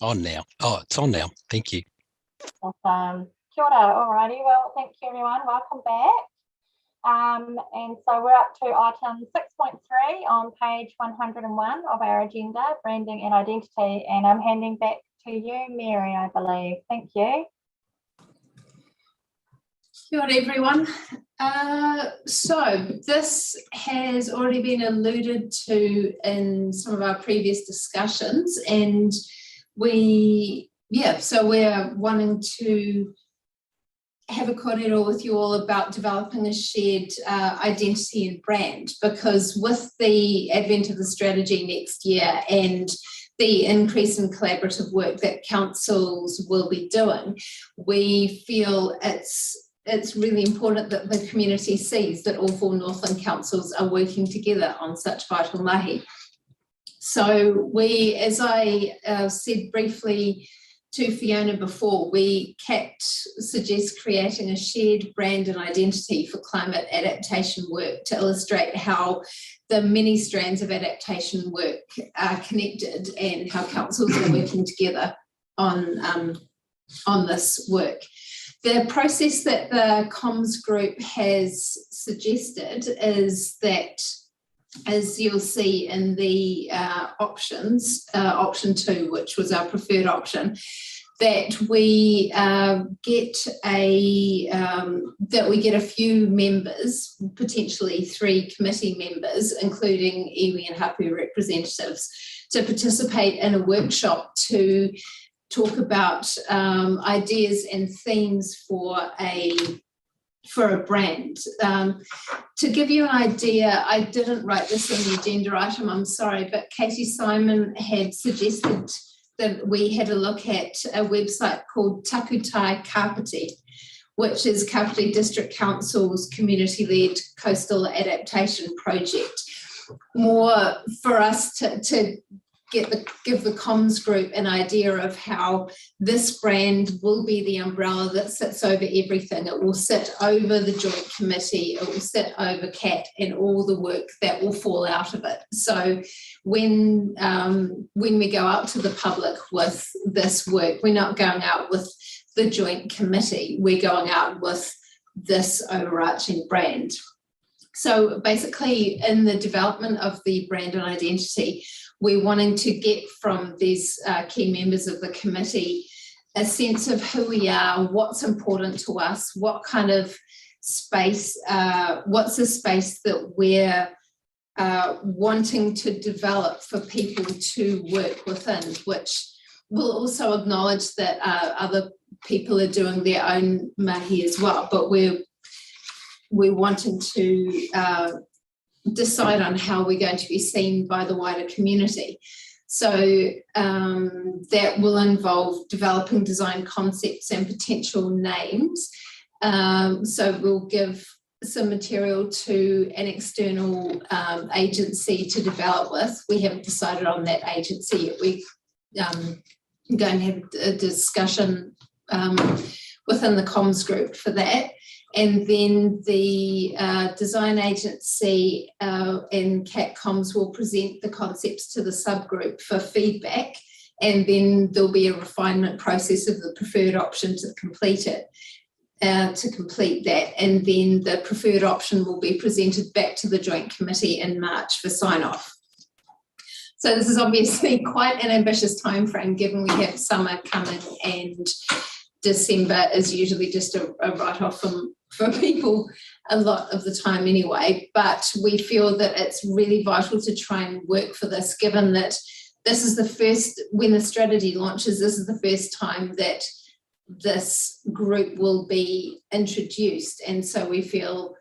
On now. Oh, it's on now. Thank you. Awesome. Kia ora. Alrighty. Well, thank you, everyone. Welcome back. And so we're up to item 6.3 on page 101 of our agenda, branding and identity. And I'm handing back to you, Mary, I believe. Thank you. Kia ora, everyone. So this has already been alluded to in some of our previous discussions, and we're wanting to have a kōrero with you all about developing a shared identity and brand, because with the advent of the strategy next year and the increase in collaborative work that councils will be doing, we feel it's really important that the community sees that all 4 Northland councils are working together on such vital mahi. So we, as I said briefly to Fiona before, CAT suggests creating a shared brand and identity for climate adaptation work to illustrate how the many strands of adaptation work are connected and how councils are working together on this work. The process that the comms group has suggested is that, as you'll see in the options, option 2, which was our preferred option, that we get a few members, potentially 3 committee members, including iwi and hapu representatives, to participate in a workshop to talk about ideas and themes for a brand. To give you an idea, I didn't write this in the agenda item, I'm sorry, but Katie Simon had suggested that we had a look at a website called Takutai Kapiti, which is Kapiti District Council's community-led coastal adaptation project. More for us to give the comms group an idea of how this brand will be the umbrella that sits over everything. It will sit over the joint committee, it will sit over CAT and all the work that will fall out of it. So when we go out to the public with this work, we're not going out with the joint committee, we're going out with this overarching brand. So basically, in the development of the brand and identity, we're wanting to get from these key members of the committee a sense of who we are, what's important to us, what kind of space, what's the space that we're wanting to develop for people to work within, which will also acknowledge that other people are doing their own mahi as well, but we're wanting to decide on how we're going to be seen by the wider community. So that will involve developing design concepts and potential names. So we'll give some material to an external agency to develop with. We haven't decided on that agency yet. We're going to have a discussion within the comms group for that. And then the design agency and CAT Comms will present the concepts to the subgroup for feedback, and then there'll be a refinement process of the preferred option to complete it, to complete that, and then the preferred option will be presented back to the Joint Committee in March for sign-off. So this is obviously quite an ambitious time frame, given we have summer coming and December is usually just a write-off for people a lot of the time anyway, but we feel that it's really vital to try and work for this, given that this is the first, when the strategy launches, this is the first time that this group will be introduced, and so we feel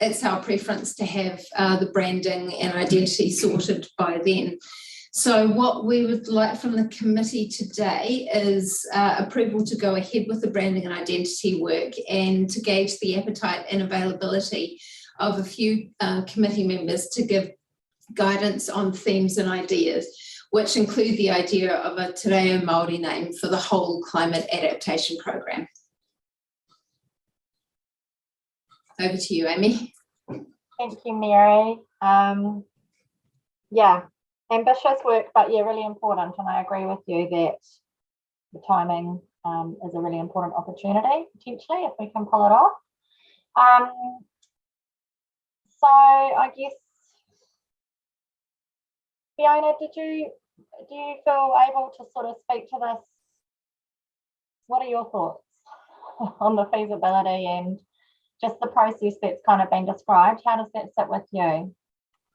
it's our preference to have the branding and identity sorted by then. So what we would like from the committee today is approval to go ahead with the branding and identity work, and to gauge the appetite and availability of a few committee members to give guidance on themes and ideas, which include the idea of a Te Reo Māori name for the whole climate adaptation program. Over to you, Amy. Thank you, Mary. Yeah, ambitious work, but yeah, really important. And I agree with you that the timing is a really important opportunity, potentially, if we can pull it off. So I guess, Fiona, do you feel able to sort of speak to this? What are your thoughts on the feasibility and just the process that's kind of been described? How does that sit with you?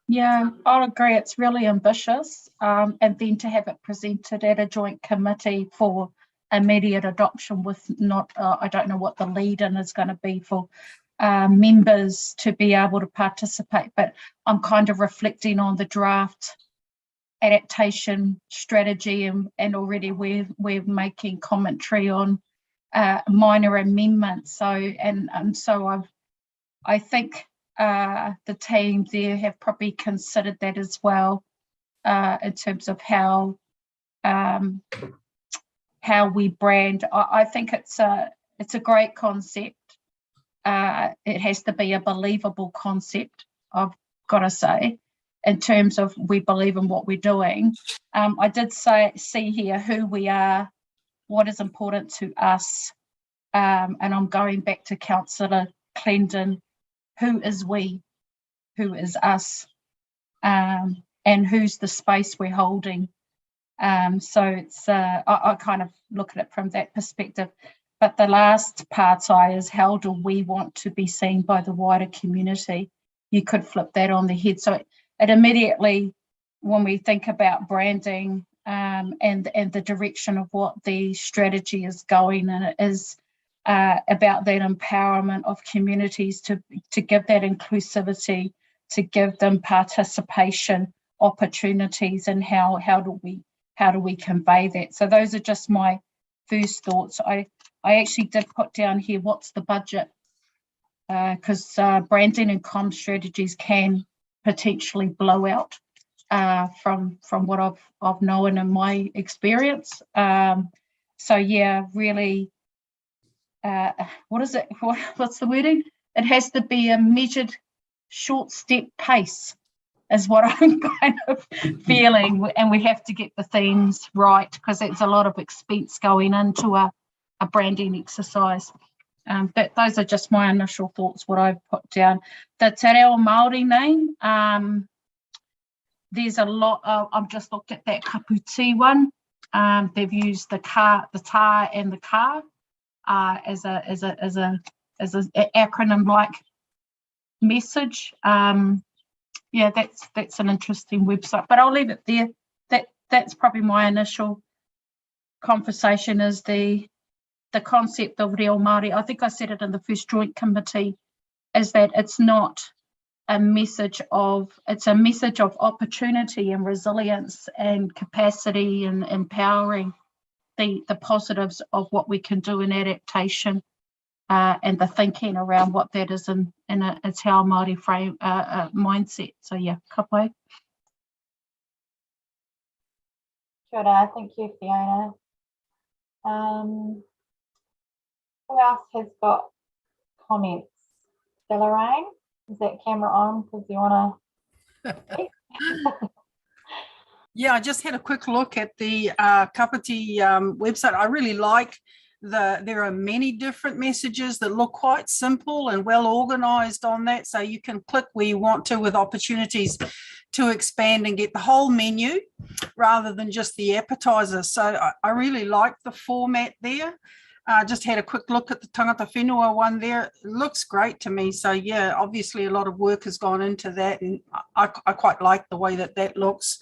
Yeah, I'll agree. It's really ambitious. And then to have it presented at a joint committee for immediate adoption with not, I don't know what the lead-in is going to be for members to be able to participate, but I'm kind of reflecting on the draft adaptation strategy and already we're making commentary on minor amendments. So I think the team there have probably considered that as well in terms of how we brand. I think it's a great concept. It has to be a believable concept, I've got to say, in terms of we believe in what we're doing. I did see here who we are, what is important to us, and I'm going back to Councillor Clendon. Who is we? Who is us? And who's the space we're holding? So it's I kind of look at it from that perspective. But the last part is how do we want to be seen by the wider community? You could flip that on the head. So it immediately, when we think about branding and the direction of what the strategy is going, and it is about that empowerment of communities to give that inclusivity, to give them participation opportunities, and how do we convey that? So those are just my first thoughts. I actually did put down here what's the budget, because branding and comm strategies can potentially blow out from what I've known in my experience. So yeah, really. What is it? What's the wording? It has to be a measured, short step pace, is what I'm kind of feeling. And we have to get the themes right, because it's a lot of expense going into a branding exercise. Those are just my initial thoughts, what I've put down. The Te Reo Māori name, there's a lot of, I've just looked at that Kaputi one. They've used the tā and the ka. As an acronym like message. Yeah, that's an interesting website, but I'll leave it there. That's probably my initial conversation, is the concept of Reo Māori. I think I said it in the first joint committee, is that it's not a message of, it's a message of opportunity and resilience and capacity and empowering the positives of what we can do in adaptation, and the thinking around what that is in a Te Ao Māori frame mindset. So yeah, ka pai. Kia ora, thank you, Fiona. Who else has got comments? Lorraine, is that camera on? Because you want to. Yeah, I just had a quick look at the Kapiti website. I really like there are many different messages that look quite simple and well organized on that. So you can click where you want to, with opportunities to expand and get the whole menu rather than just the appetizer. So I really like the format there. Just had a quick look at the Tangata Whenua one there. It looks great to me. So yeah, obviously a lot of work has gone into that, and I quite like the way that looks.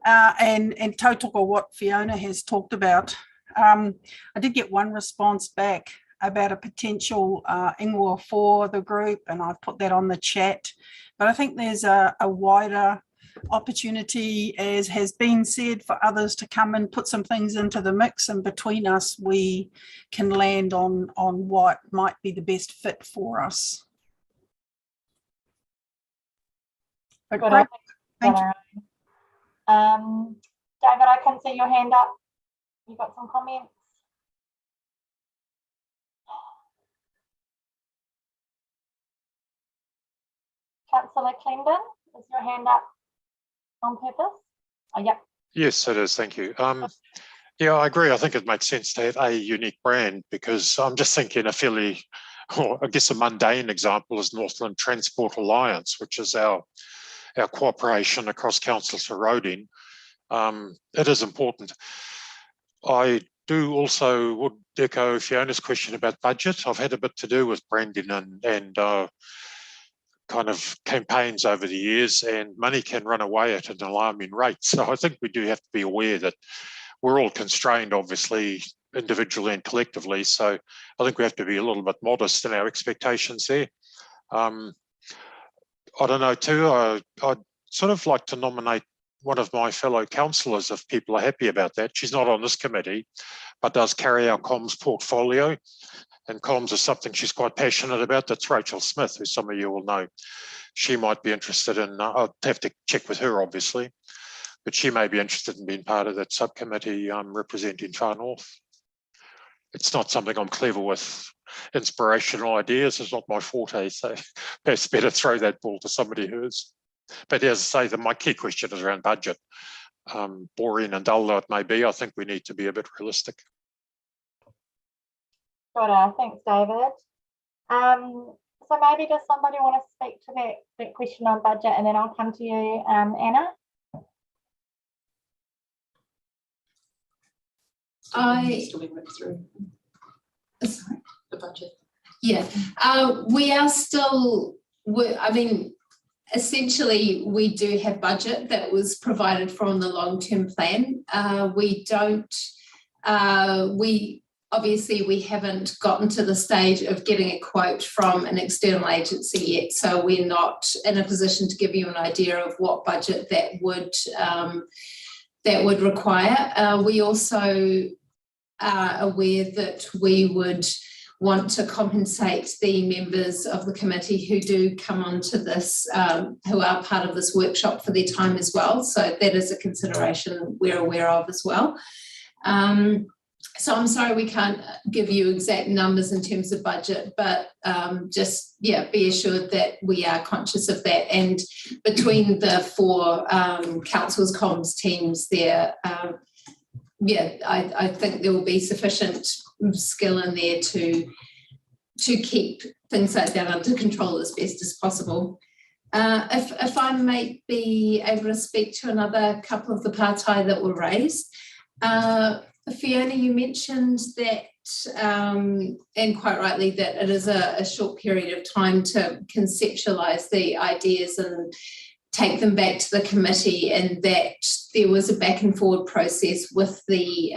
And tautoko what Fiona has talked about. I did get one response back about a potential ingoa for the group, and I've put that on the chat. But I think there's a wider opportunity, as has been said, for others to come and put some things into the mix, and between us we can land on what might be the best fit for us. But great. Thank you. David, I can see your hand up. You've got some comments. Councillor Clendon, is your hand up on purpose? Yep. Yes, it is. Thank you. Yeah, I agree. I think it makes sense to have a unique brand, because I'm just thinking a fairly, or I guess a mundane example is Northland Transport Alliance, which is our cooperation across councils for roading. It is important. I do also would echo Fiona's question about budget. I've had a bit to do with branding and kind of campaigns over the years, and money can run away at an alarming rate. So I think we do have to be aware that we're all constrained, obviously, individually and collectively. So I think we have to be a little bit modest in our expectations there. I don't know too, I'd sort of like to nominate one of my fellow councillors, if people are happy about that. She's not on this committee, but does carry our comms portfolio. And comms is something she's quite passionate about. That's Rachel Smith, who some of you will know. She might be interested in, I'll have to check with her, obviously, but she may be interested in being part of that subcommittee representing Far North. It's not something I'm clever with. Inspirational ideas is not my forte, so perhaps better throw that ball to somebody who is. But as I say, my key question is around budget. Boring and dull though it may be, I think we need to be a bit realistic. Thanks, David. So maybe does somebody want to speak to that question on budget, and then I'll come to you, Anna. Sorry, the budget. Yeah, we are still. I mean, essentially, we do have budget that was provided from the long-term plan. We don't. We haven't gotten to the stage of getting a quote from an external agency yet, so we're not in a position to give you an idea of what budget that would require. We also are aware that we would want to compensate the members of the committee who do come onto this, who are part of this workshop, for their time as well. So that is a consideration we're aware of as well. So I'm sorry we can't give you exact numbers in terms of budget, but just, yeah, be assured that we are conscious of that. And between the four councils comms teams there, yeah, I think there will be sufficient skill in there to keep things like that under control as best as possible. If I might be able to speak to another couple of the partai that were raised. Fiona, you mentioned that, and quite rightly, that it is a short period of time to conceptualise the ideas and take them back to the committee, and that there was a back and forward process with the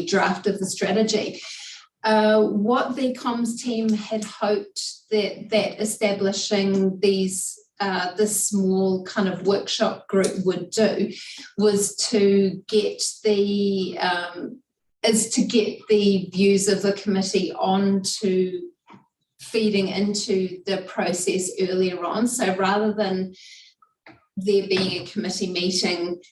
draft of the strategy. What the comms team had hoped that establishing these this small kind of workshop group would do was to get the views of the committee onto feeding into the process earlier on. So rather than there being a committee meeting,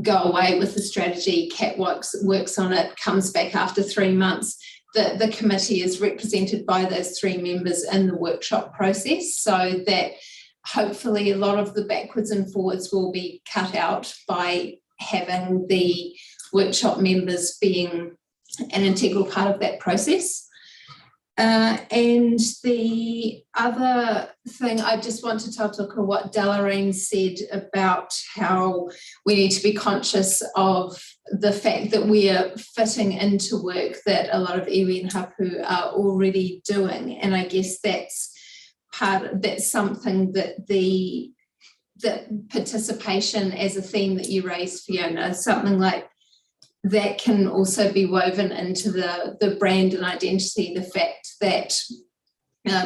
go away with the strategy, Kat works on it, comes back after 3 months, the committee is represented by those 3 members in the workshop process, so that hopefully a lot of the backwards and forwards will be cut out by having the workshop members being an integral part of that process. And the other thing, I just want to tautoko what Delarine said about how we need to be conscious of the fact that we are fitting into work that a lot of iwi and hapu are already doing. And I guess that's something that the participation as a theme that you raised, Fiona, something like that can also be woven into the brand and identity, the fact that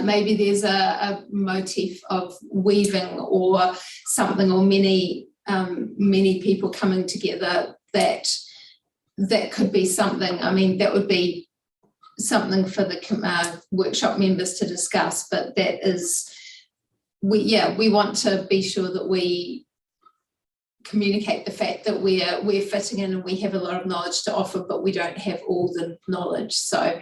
maybe there's a motif of weaving or something, or many people coming together, that could be something. I mean, that would be something for the workshop members to discuss, but that is, we want to be sure that we communicate the fact that we're fitting in and we have a lot of knowledge to offer, but we don't have all the knowledge. So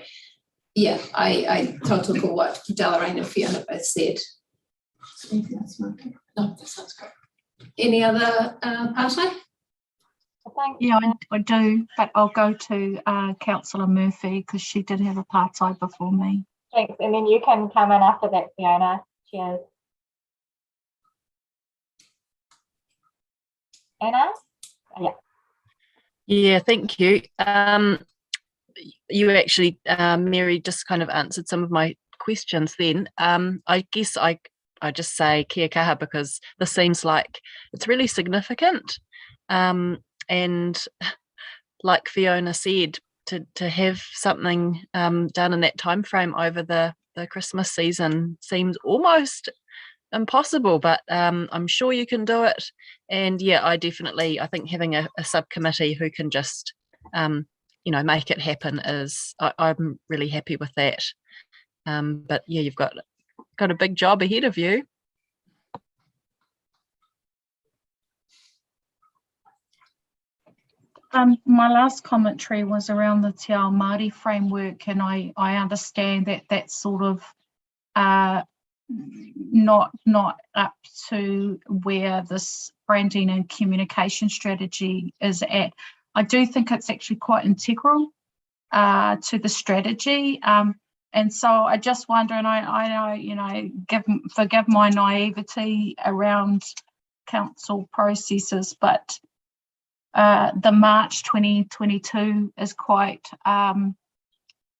yeah, I tautoko what Delarine and Fiona both said. Anything else, Mark? No, that sounds great. Any other party? Yeah, I do, but I'll go to Councillor Murphy because she did have a partai before me. Thanks, and then you can come in after that, Fiona. Cheers. Anna? Yeah. Yeah, thank you. You actually, Mary, just kind of answered some of my questions then. I guess I just say kia kaha because this seems like it's really significant. And like Fiona said, to have something done in that time frame over the Christmas season seems almost impossible, but I'm sure you can do it. And yeah, I think having a subcommittee who can just make it happen is I'm really happy with that. But yeah, you've got a big job ahead of you. My last commentary was around the Te Ao Māori framework, and I understand that that's sort of not up to where this branding and communication strategy is at. I do think it's actually quite integral to the strategy, and so I just wonder, and I forgive my naivety around council processes, but the March 2022 is quite,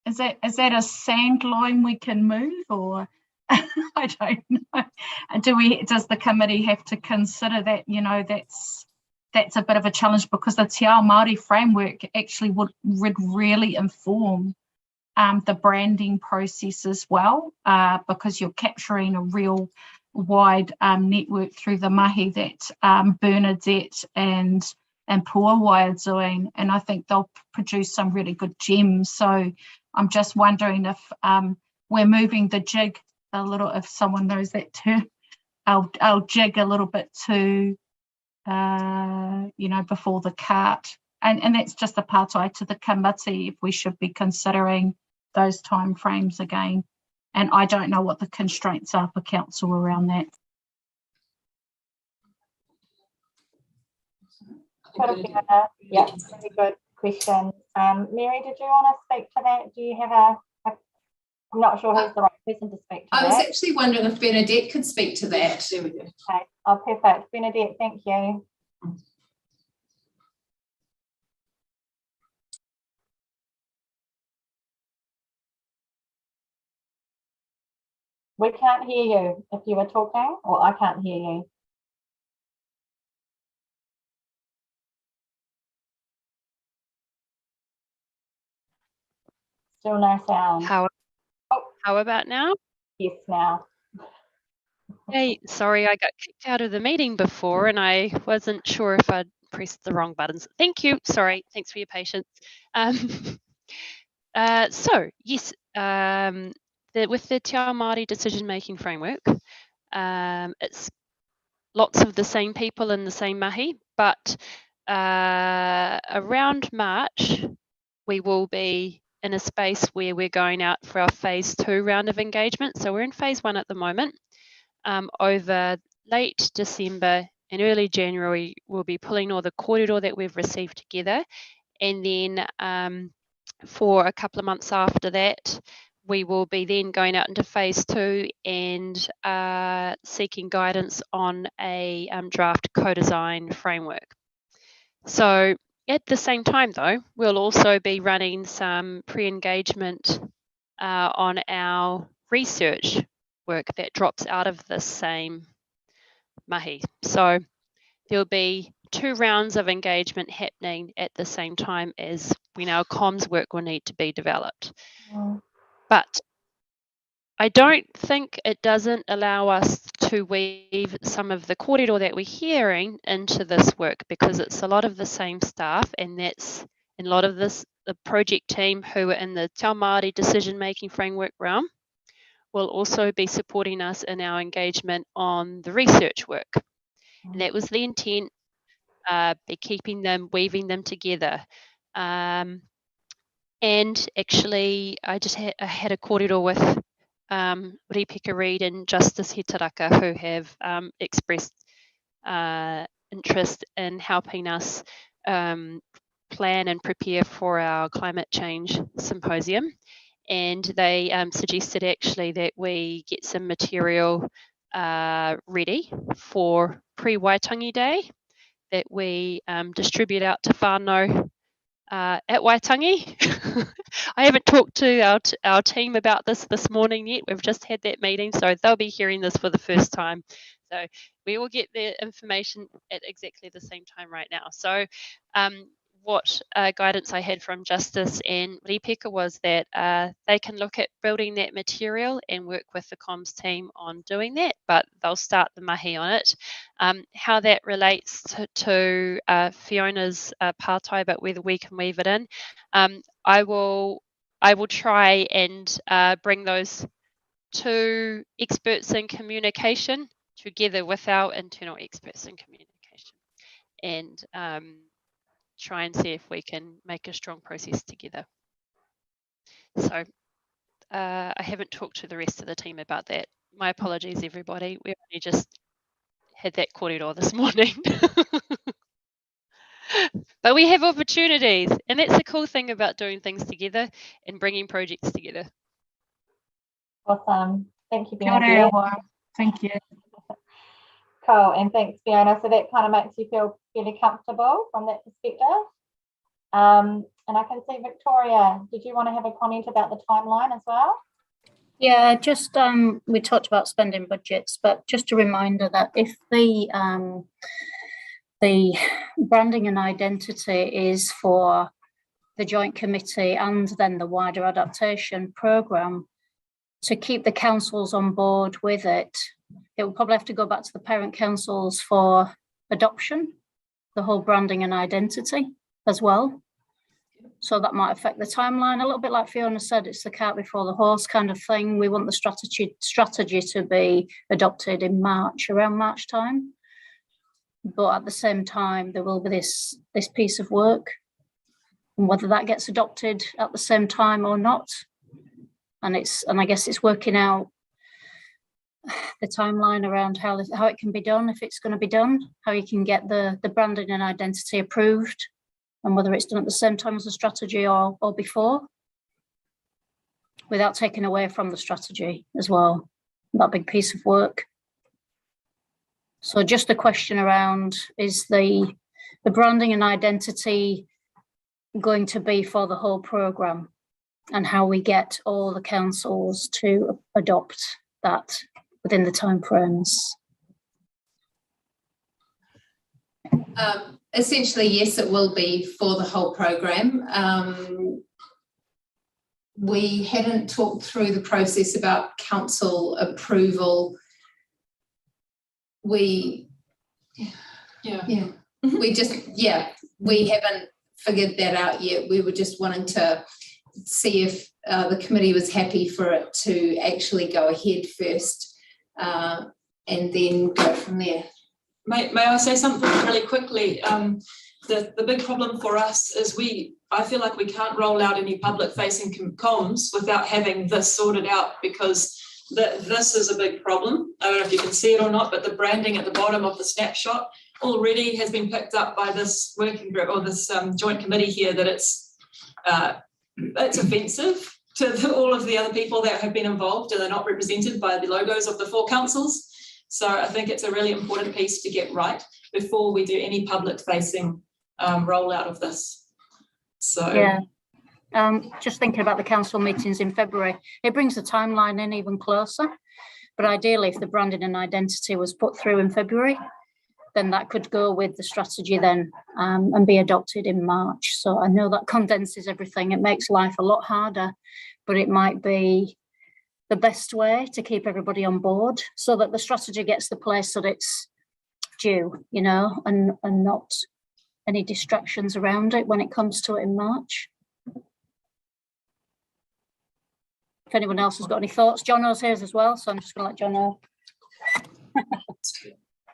is that a sand line we can move, or I don't know. Does the committee have to consider that, that's a bit of a challenge, because the Te Ao Māori framework actually would really inform the branding process as well, because you're capturing a real wide network through the mihi that Bernadette and Puawai are doing, and I think they'll produce some really good gems. So I'm just wondering if we're moving the jig a little, if someone knows that term, I'll jig a little bit to, before the cart. And that's just a partai to the committee if we should be considering those time frames again. And I don't know what the constraints are for council around that. Yeah, very good question. Mary, did you want to speak to that? Do you have I'm not sure who's the right person to speak to I that. was actually wondering if Bernadette could speak to that. There we go. Okay. Oh, perfect. Bernadette, thank you. We can't hear you if you were talking, or I can't hear you. Still no sound. How about now? Yes, now. Hey, sorry, I got kicked out of the meeting before and I wasn't sure if I'd pressed the wrong buttons. Thank you. Sorry. Thanks for your patience. So yes, with the Te Ao Māori decision-making framework, it's lots of the same people in the same mihi, but around March, we will be in a space where we're going out for our phase 2 round of engagement. So we're in phase 1 at the moment. Over late December and early January, we'll be pulling all the kōrero that we've received together. And then for a couple of months after that, we will be then going out into phase 2 and seeking guidance on a draft co-design framework. So at the same time, though, we'll also be running some pre-engagement on our research work that drops out of the same mihi. So there'll be 2 rounds of engagement happening at the same time as our comms work will need to be developed. But I don't think it doesn't allow us to weave some of the kōrero that we're hearing into this work, because it's a lot of the same staff, and that's a lot of the project team who are in the Te Ao Māori decision-making framework realm will also be supporting us in our engagement on the research work. And that was the intent, be weaving them together. And actually, I had a kōrero with Ripeka Reid and Justice Hitaraka, who have expressed interest in helping us plan and prepare for our climate change symposium. And they suggested actually that we get some material ready for pre-Waitangi Day that we distribute out to whānau at Waitangi. I haven't talked to our team about this morning yet. We've just had that meeting, so they'll be hearing this for the first time. So we will get the information at exactly the same time right now. So what guidance I had from Justice and Ripeka was that they can look at building that material and work with the comms team on doing that, but they'll start the mahi on it. How that relates to Fiona's partai, but whether we can weave it in, I will try and bring those two experts in communication together with our internal experts in communication, and try and see if we can make a strong process together. So I haven't talked to the rest of the team about that. My apologies, everybody. We only just had that kōrero this morning. But we have opportunities, and that's the cool thing about doing things together and bringing projects together. Awesome. Thank you, Kia Fiona. ora. Thank you. Cool, and thanks, Fiona. So that kind of makes you feel fairly comfortable from that perspective. And I can see Victoria, did you want to have a comment about the timeline as well? Yeah, just we talked about spending budgets, but just a reminder that if the branding and identity is for the joint committee and then the wider adaptation programme, to keep the councils on board with it, it will probably have to go back to the parent councils for adoption, the whole branding and identity as well. So that might affect the timeline. A little bit like Fiona said, it's the cart before the horse kind of thing. We want the strategy to be adopted in March, around March time. But at the same time, there will be this piece of work, and whether that gets adopted at the same time or not. And I guess it's working out the timeline around how it can be done, if it's going to be done, how you can get the branding and identity approved, and whether it's done at the same time as the strategy or before, without taking away from the strategy as well, that big piece of work. So just a question around, is the branding and identity going to be for the whole programme, and how we get all the councils to adopt that within the timeframes? Essentially, yes, it will be for the whole programme. We hadn't talked through the process about council approval. We haven't figured that out yet. We were just wanting to see if the committee was happy for it to actually go ahead first, and then go from there. May I say something really quickly? The big problem for us is I feel like we can't roll out any public facing comms without having this sorted out, because this is a big problem. I don't know if you can see it or not, but the branding at the bottom of the snapshot already has been picked up by this working group or this joint committee here, that it's offensive to all of the other people that have been involved, and they're not represented by the logos of the 4 councils. So I think it's a really important piece to get right before we do any public facing rollout of this. So yeah, just thinking about the council meetings in February, it brings the timeline in even closer. But ideally, if the branding and identity was put through in February, then that could go with the strategy then, and be adopted in March. So I know that condenses everything. It makes life a lot harder, but it might be the best way to keep everybody on board, so that the strategy gets the place that it's due, you know, and not any distractions around it when it comes to it in March. If anyone else has got any thoughts, Jono's here as well, so I'm just going to let John know.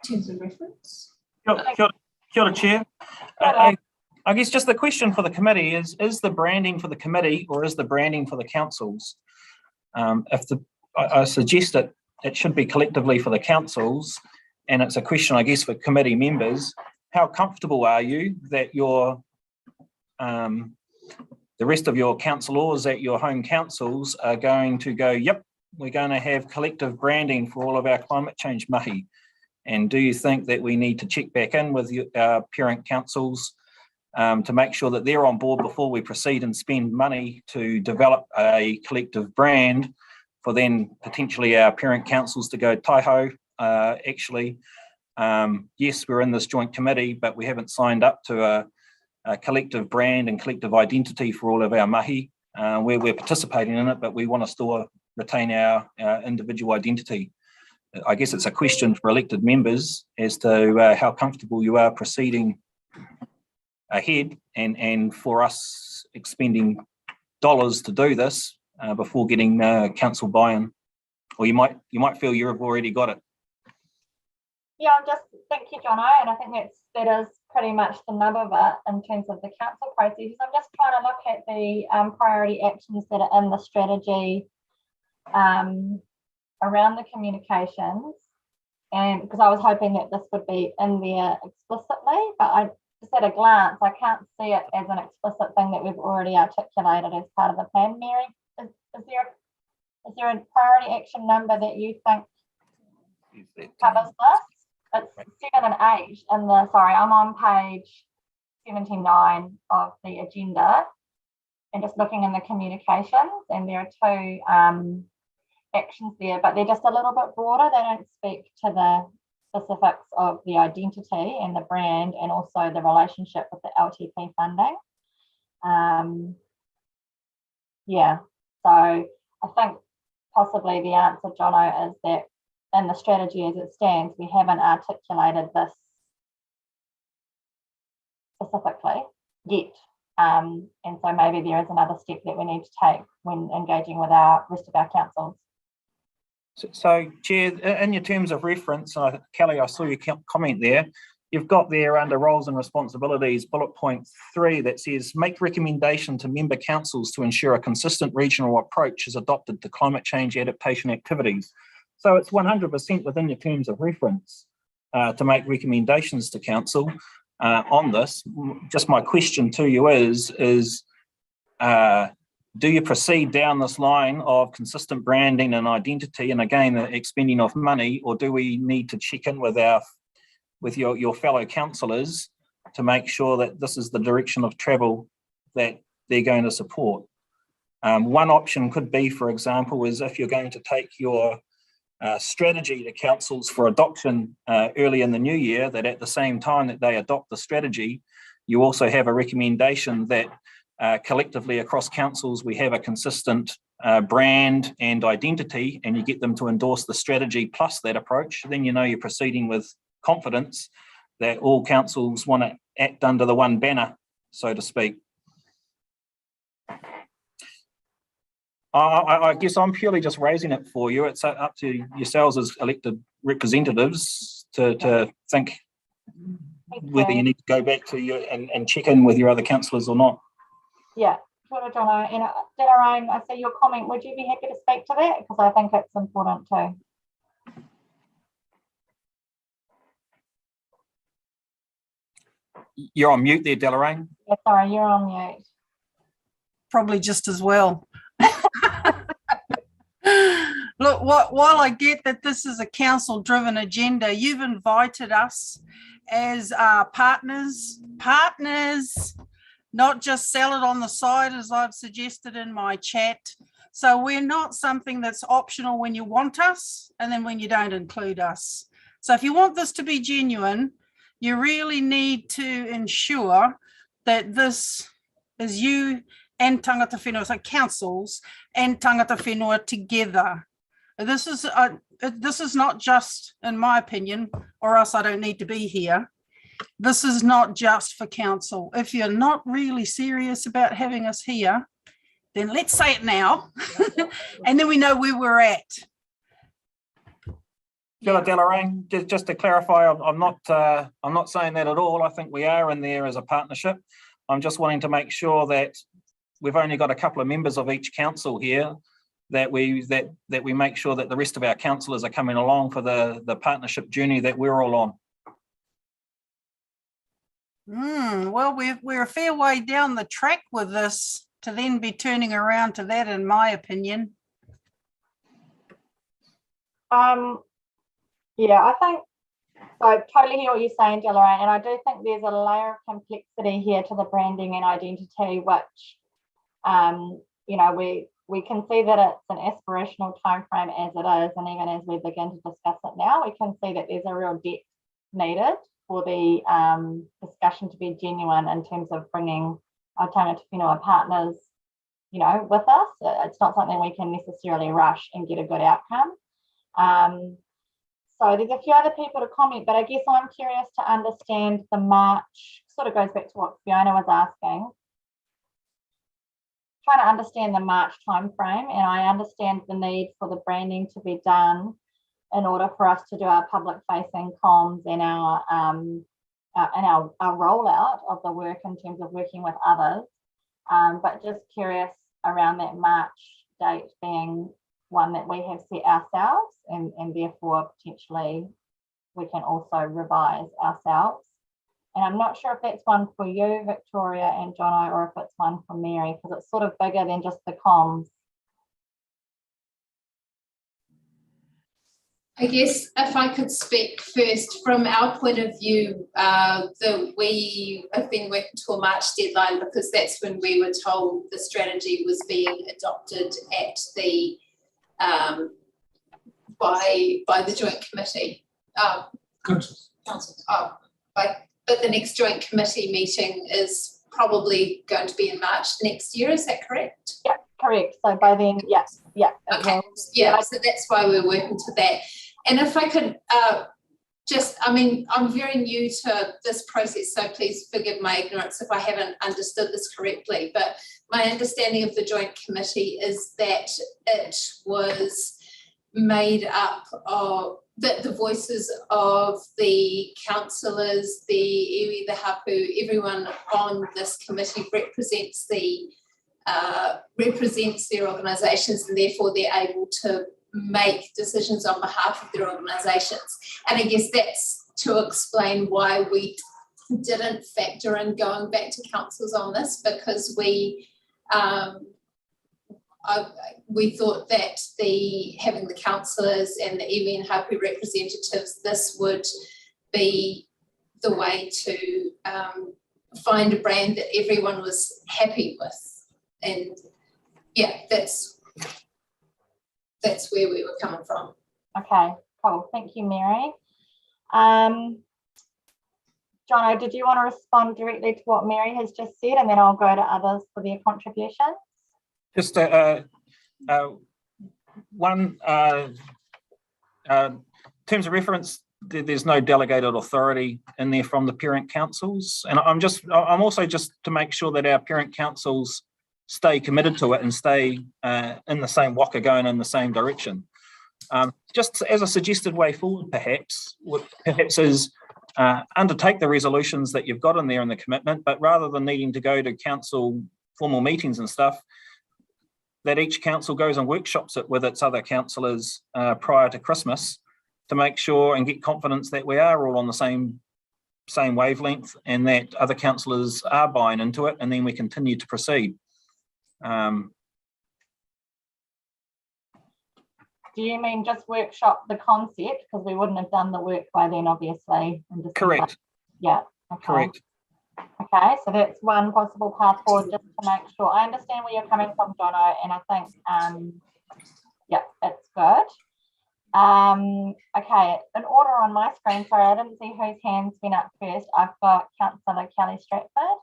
Terms of reference. Kia ora, Chair. I guess just the question for the committee is the branding for the committee or is the branding for the councils? I suggest that it should be collectively for the councils, and it's a question, I guess, for committee members. How comfortable are you that your the rest of your councillors at your home councils are going to go, yep, we're going to have collective branding for all of our climate change mihi? And do you think that we need to check back in with our parent councils to make sure that they're on board before we proceed and spend money to develop a collective brand for then potentially our parent councils to go, Taiho, actually, yes, we're in this joint committee, but we haven't signed up to a collective brand and collective identity for all of our mihi. We're participating in it, but we want to still retain our individual identity. I guess it's a question for elected members as to how comfortable you are proceeding ahead and for us expending dollars to do this before getting council buy-in. Or you might feel you've already got it. Yeah, thank you, Jono, and I think that is pretty much the nub of it in terms of the council processes. I'm just trying to look at the priority actions that are in the strategy around the communications, and because I was hoping that this would be in there explicitly, but I just at a glance I can't see it as an explicit thing that we've already articulated as part of the plan. Mary, is there a priority action number that you think covers this? It's 7 and 8 in the, sorry, I'm on page 79 of the agenda and just looking in the communications, and there are 2 actions there, but they're just a little bit broader. They don't speak to the specifics of the identity and the brand and also the relationship with the LTP funding. Yeah, so I think possibly the answer, Jono, is that in the strategy as it stands, we haven't articulated this specifically yet. And so maybe there is another step that we need to take when engaging with our rest of our councils. So, Chair, in your terms of reference, Kelly, I saw your comment there. You've got there under roles and responsibilities, bullet point 3, that says, make recommendation to member councils to ensure a consistent regional approach is adopted to climate change adaptation activities. So it's 100% within your terms of reference to make recommendations to council on this. Just my question to you is do you proceed down this line of consistent branding and identity, and again, the expending of money, or do we need to check in with your fellow councillors to make sure that this is the direction of travel that they're going to support? One option could be, for example, is if you're going to take your strategy to councils for adoption early in the new year, that at the same time that they adopt the strategy, you also have a recommendation that collectively across councils we have a consistent brand and identity, and you get them to endorse the strategy plus that approach. Then you know you're proceeding with confidence that all councils want to act under the one banner, so to speak. I guess I'm purely just raising it for you. It's up to yourselves as elected representatives to think whether you need to go back to your and check in with your other councillors or not. Yeah, Kia ora, Jono. And Delaraine, I see your comment. Would you be happy to speak to that? Because I think it's important too. You're on mute there, Delaraine. Yeah, sorry, you're on mute. Probably just as well. Look, while I get that this is a council-driven agenda, you've invited us as partners, not just sell it on the side as I've suggested in my chat. So we're not something that's optional when you want us and then when you don't include us. So if you want this to be genuine, you really need to ensure that this is you and tangata whenua, so councils and tangata whenua together. This is not just, in my opinion, or else I don't need to be here. This is not just for council. If you're not really serious about having us here, then let's say it now, and then we know where we're at. Delaraine, just to clarify, I'm not saying that at all. I think we are in there as a partnership. I'm just wanting to make sure that we've only got a couple of members of each council here, that we make sure that the rest of our councillors are coming along for the partnership journey that we're all on. Well, we're a fair way down the track with this to then be turning around to that, in my opinion. Yeah, I think so. I totally hear what you're saying, Delaray, and I do think there's a layer of complexity here to the branding and identity, which, you know, we can see that it's an aspirational timeframe as it is, and even as we begin to discuss it now, we can see that there's a real depth needed for the discussion to be genuine in terms of bringing our tangata whenua partners, you know, with us. It's not something we can necessarily rush and get a good outcome. So there's a few other people to comment, but I guess I'm curious to understand the March, sort of goes back to what Fiona was asking, trying to understand the March timeframe, and I understand the need for the branding to be done in order for us to do our public facing comms and our rollout of the work in terms of working with others. But just curious around that March date being one that we have set ourselves, and therefore potentially we can also revise ourselves. And I'm not sure if that's one for you, Victoria and Jono, or if it's one for Mary, because it's sort of bigger than just the comms. I guess if I could speak first, from our point of view, we have been working to a March deadline because that's when we were told the strategy was being adopted at the by the joint committee. Councils. But the next joint committee meeting is probably going to be in March next year. Is that correct? Yeah, correct. So by then, yes, yeah. Okay. Yeah. So that's why we're working to that. And if I could I'm very new to this process, so please forgive my ignorance if I haven't understood this correctly. But my understanding of the joint committee is that it was made up of the voices of the councillors, the iwi, the hapu, everyone on this committee represents their organisations, and therefore they're able to make decisions on behalf of their organisations. And I guess that's to explain why we didn't factor in going back to councils on this, because we thought that having the councillors and the iwi and hapu representatives, this would be the way to find a brand that everyone was happy with. And yeah, that's where we were coming from. Okay, cool. Thank you, Mary. Jono, did you want to respond directly to what Mary has just said, and then I'll go to others for their contributions? Just one terms of reference, there's no delegated authority in there from the parent councils, and I'm also just to make sure that our parent councils stay committed to it and stay in the same waka, going in the same direction. Just as a suggested way forward, perhaps is undertake the resolutions that you've got in there in the commitment, but rather than needing to go to council formal meetings and stuff, that each council goes and workshops it with its other councillors prior to Christmas to make sure and get confidence that we are all on the same wavelength and that other councillors are buying into it, and then we continue to proceed. Do you mean just workshop the concept? Because we wouldn't have done the work by then, obviously. Correct. Yeah. Okay. Correct. Okay, so that's one possible path forward, just to make sure. I understand where you're coming from, Jono, and I think, yeah, it's good. Okay, in order on my screen, sorry, I didn't see whose hand's been up first. I've got Councillor Kelly Stratford.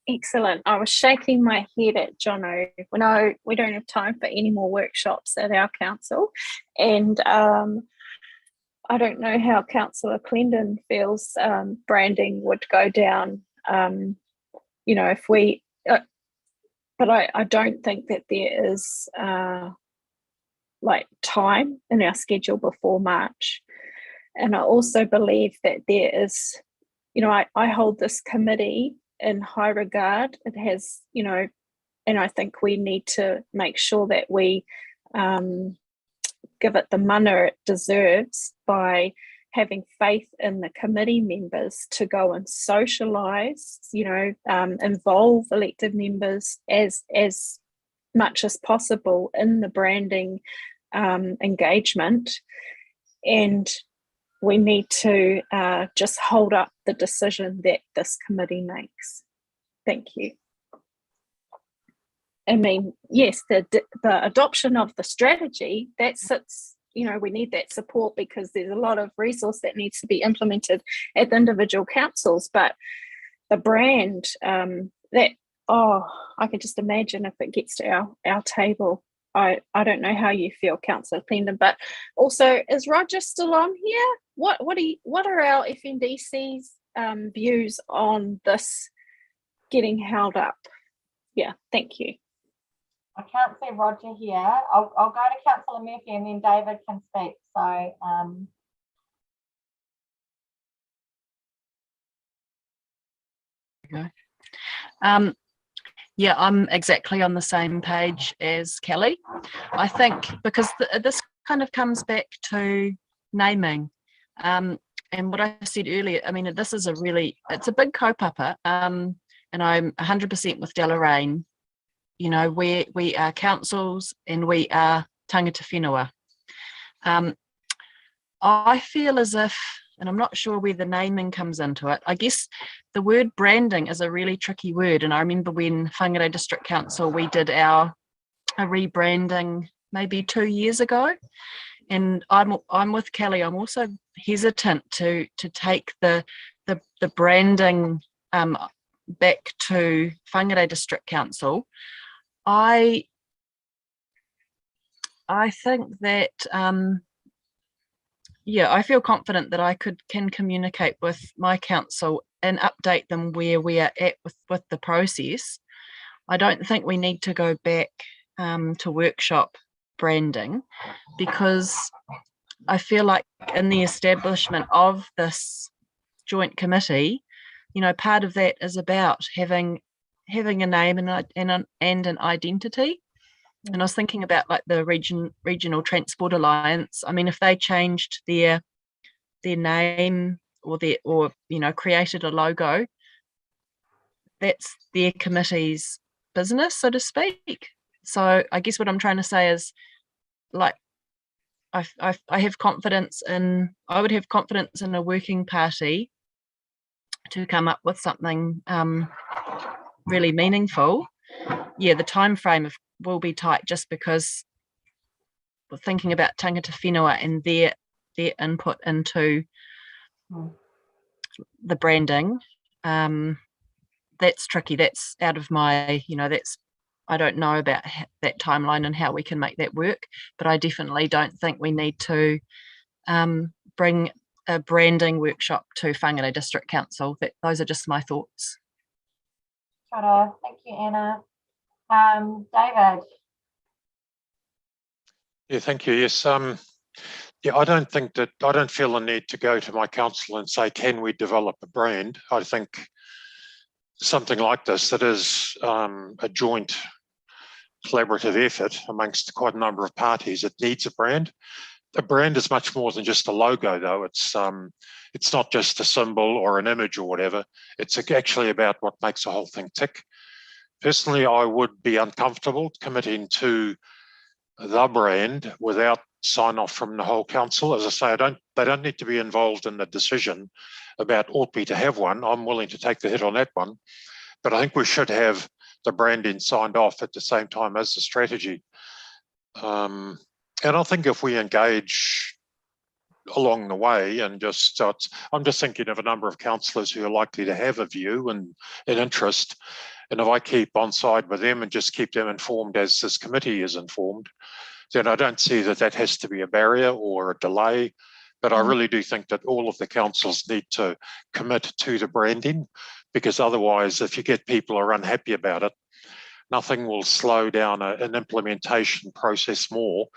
Excellent. I was shaking my head at Jono. We don't have time for any more workshops at our council, and I don't know how Councillor Clendon feels branding would go down. If we, but I don't think that there is time in our schedule before March, and I also believe that there is, I hold this committee in high regard. It has, I think we need to make sure that we give it the mana it deserves by having faith in the committee members to go and socialise, involve elected members as much as possible in the branding engagement. And we need to just hold up the decision that this committee makes. Thank you. I mean, yes, the adoption of the strategy, that sits, we need that support because there's a lot of resource that needs to be implemented at the individual councils. But the brand, I can just imagine if it gets to our table. I don't know how you feel, Councillor Clendon, but also, is Roger still on here? What are our FNDC's views on this getting held up? Yeah, thank you. I can't see Roger here. I'll go to Councillor Murphy and then David can speak. So Yeah, I'm exactly on the same page as Kelly. I think because this kind of comes back to naming. And what I said earlier, I mean, this is it's a big kaupapa, and I'm 100% with Deloraine. We are councils and we are tangata whenua. I feel as if, and I'm not sure where the naming comes into it, I guess the word branding is a really tricky word. And I remember when Whangarei District Council, we did a rebranding maybe 2 years ago. And I'm with Kelly. I'm also hesitant to take the branding back to Whangarei District Council. I think that I feel confident that I can communicate with my council and update them where we are at with the process. I don't think we need to go back to workshop branding, because I feel like in the establishment of this joint committee, part of that is about having a name and an identity. And I was thinking about like the Regional Transport Alliance. I mean, if they changed their name or created a logo, that's their committee's business, so to speak. So I guess what I'm trying to say is, like, I have confidence in, I would have confidence in a working party to come up with something really meaningful. Yeah, the time frame will be tight just because we're thinking about tangata whenua and their input into the branding. That's tricky. That's out of my, I don't know about that timeline and how we can make that work, but I definitely don't think we need to bring a branding workshop to Whangarei District Council. Those are just my thoughts. Thank you, Anna. David. Yeah, thank you. Yes. I don't feel the need to go to my council and say, can we develop a brand? I think something like this, that is a joint collaborative effort amongst quite a number of parties, it needs a brand. A brand is much more than just a logo, though. It's not just a symbol or an image or whatever. It's actually about what makes the whole thing tick. Personally, I would be uncomfortable committing to the brand without sign-off from the whole council. As I say, they don't need to be involved in the decision about ought we to have one. I'm willing to take the hit on that one. But I think we should have the branding signed off at the same time as the strategy. And I think if we engage along the way and just I'm just thinking of a number of councillors who are likely to have a view and an interest. And if I keep on side with them and just keep them informed as this committee is informed, then I don't see that has to be a barrier or a delay. But I really do think that all of the councils need to commit to the branding, because otherwise, if you get people who are unhappy about it, nothing will slow down an implementation process more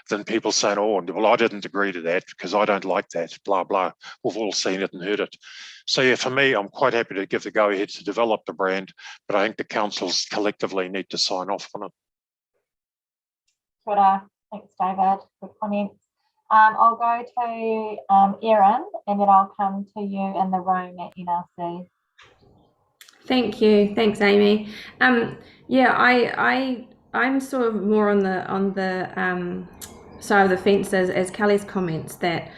than people saying, oh, well, I didn't agree to that because I don't like that, blah, blah. We've all seen it and heard it. So yeah, for me, I'm quite happy to give the go-ahead to develop the brand, but I think the councils collectively need to sign off on it. Kia ora. Thanks, David. Good comments. I'll go to Erin, and then I'll come to you in the room at NRC. Thank you. Thanks, Amy. Yeah, I'm sort of more on the side of the fence as Kelly's comments that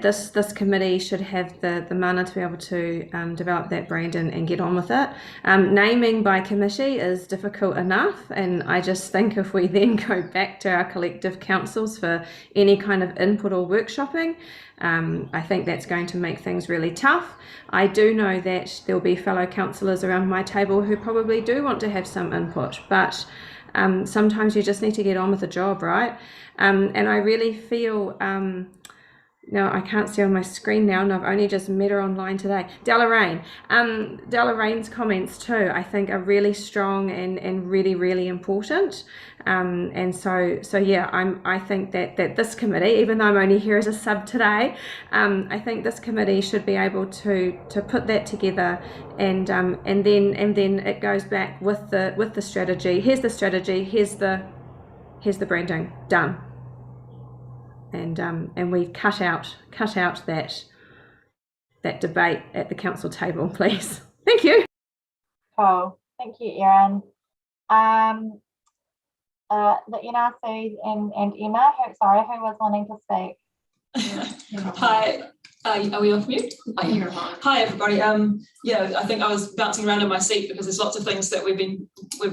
this committee should have the mana to be able to develop that brand and get on with it. Naming by committee is difficult enough, and I just think if we then go back to our collective councils for any kind of input or workshopping, I think that's going to make things really tough. I do know that there'll be fellow councillors around my table who probably do want to have some input, but sometimes you just need to get on with the job, right? And I really feel now I can't see on my screen now, and I've only just met her online today. Della Rain's comments too, I think, are really strong and really, really important. And so yeah, I think that this committee, even though I'm only here as a sub today, I think this committee should be able to put that together, and then it goes back with the strategy. Here's the strategy. Here's the branding. Done. And we've cut out that debate at the council table, please. Thank you. Cool. Thank you, Erin. The NRC and Emma, who was wanting to speak? Hi, are we off mute? Hi, everybody. Yeah, I think I was bouncing around in my seat because there's lots of things that we've been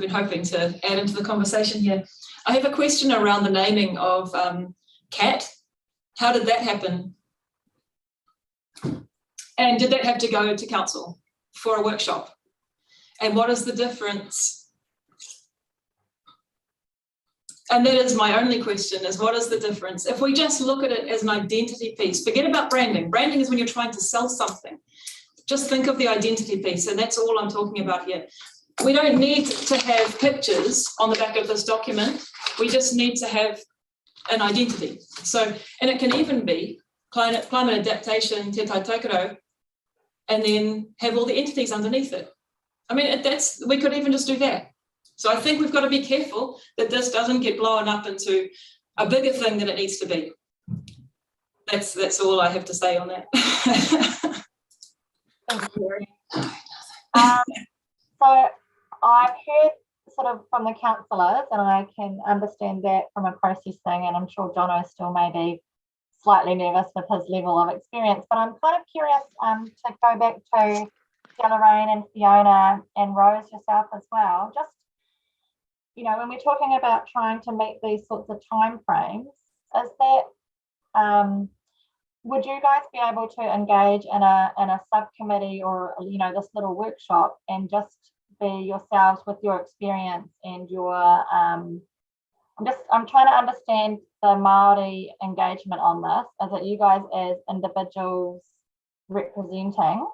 hoping to add into the conversation here. I have a question around the naming of CAT. How did that happen? And did that have to go to council for a workshop? And what is the difference? And that is my only question, is what is the difference? If we just look at it as an identity piece, forget about branding. Branding is when you're trying to sell something. Just think of the identity piece, and that's all I'm talking about here. We don't need to have pictures on the back of this document. We just need to have an identity. So, and it can even be climate adaptation, te tai tokoro, and then have all the entities underneath it. I mean, we could even just do that. So I think we've got to be careful that this doesn't get blown up into a bigger thing than it needs to be. That's all I have to say on that. Thank you. So I've heard sort of from the councillors, and I can understand that from a process thing, and I'm sure Jono still may be slightly nervous with his level of experience, but I'm kind of curious to go back to Della Rain and Fiona and Rose yourself as well. Just, you know, when we're talking about trying to meet these sorts of timeframes, is that would you guys be able to engage in a subcommittee or, you know, this little workshop and just be yourselves with your experience and your I'm trying to understand the Māori engagement on this. Is it you guys as individuals representing,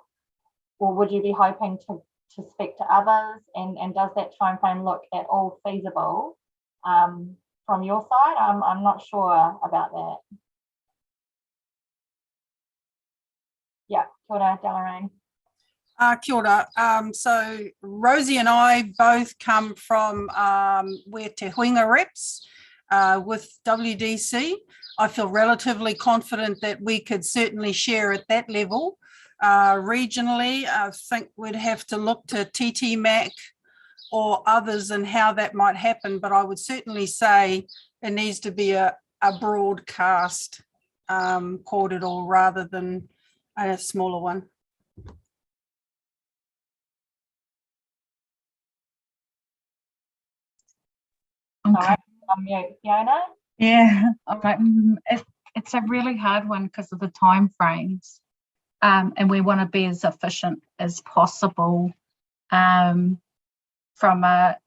or would you be hoping to speak to others, and does that time frame look at all feasible from your side? I'm not sure about that. Yeah, kia ora, Della Rain. Kia ora. So Rosie and I both come from we're Te Huinga reps with WDC. I feel relatively confident that we could certainly share at that level. Regionally, I think we'd have to look to TTMAC or others and how that might happen, but I would certainly say it needs to be a broadcast corridor rather than a smaller one. Okay. Fiona? Yeah, okay. It's a really hard one because of the time frames, and we want to be as efficient as possible. From a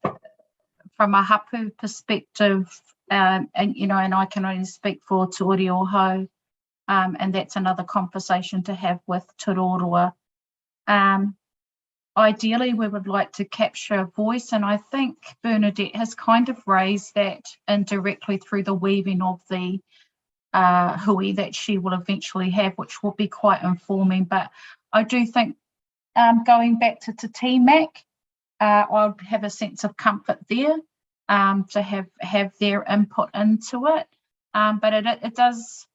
hapu perspective, and you know, and I can only speak for Te Orioho, and that's another conversation to have with Te Roroa. ideally we would like to capture voice, and I think Bernadette has kind of raised that indirectly through the weaving of the hui that she will eventually have, which will be quite informing. But I do think going back to Te TMAC, I'll have a sense of comfort there to have their input into it. But it does,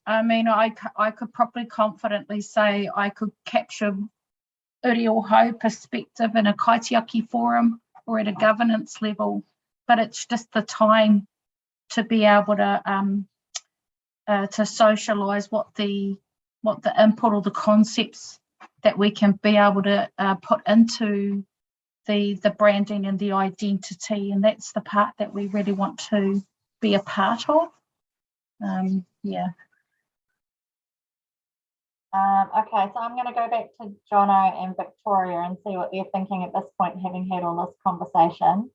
I mean, I could probably confidently say I could capture Uriohau perspective in a kaitiaki forum or at a governance level, but it's just the time to be able to socialise what the input or the concepts that we can be able to put into the branding and the identity, and that's the part that we really want to be a part of. Yeah. Okay, so I'm going to go back to Jono and Victoria and see what they're thinking at this point, having had all this conversation.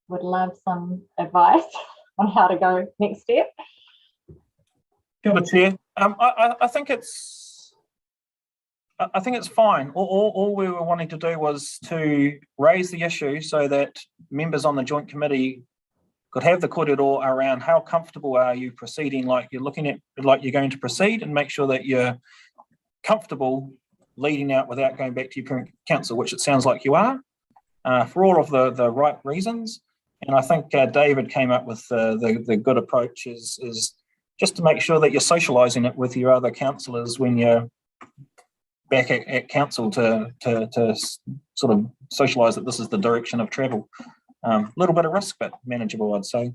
Would love some advice on how to go next step. Kia ora, Chair. I think it's fine. All we were wanting to do was to raise the issue so that members on the joint committee could have the kōrero around how comfortable are you proceeding like you're looking at, like you're going to proceed, and make sure that you're comfortable leading out without going back to your parent council, which it sounds like you are, for all of the right reasons. And I think David came up with the good approach is just to make sure that you're socialising it with your other councillors when you're back at council to sort of socialise that this is the direction of travel. A little bit of risk, but manageable, I'd say.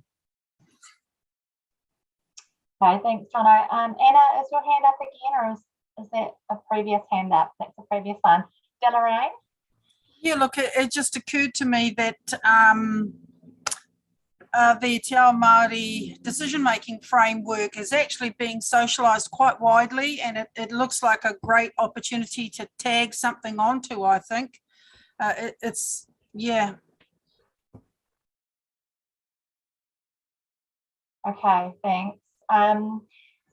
Okay, thanks, Jono. Anna, is your hand up again, or is that a previous hand up? That's a previous one. Delaraine? Yeah, look, it just occurred to me that the Te Ao Māori decision-making framework is actually being socialised quite widely, and it looks like a great opportunity to tag something onto, I think. It's, yeah. Okay, thanks. So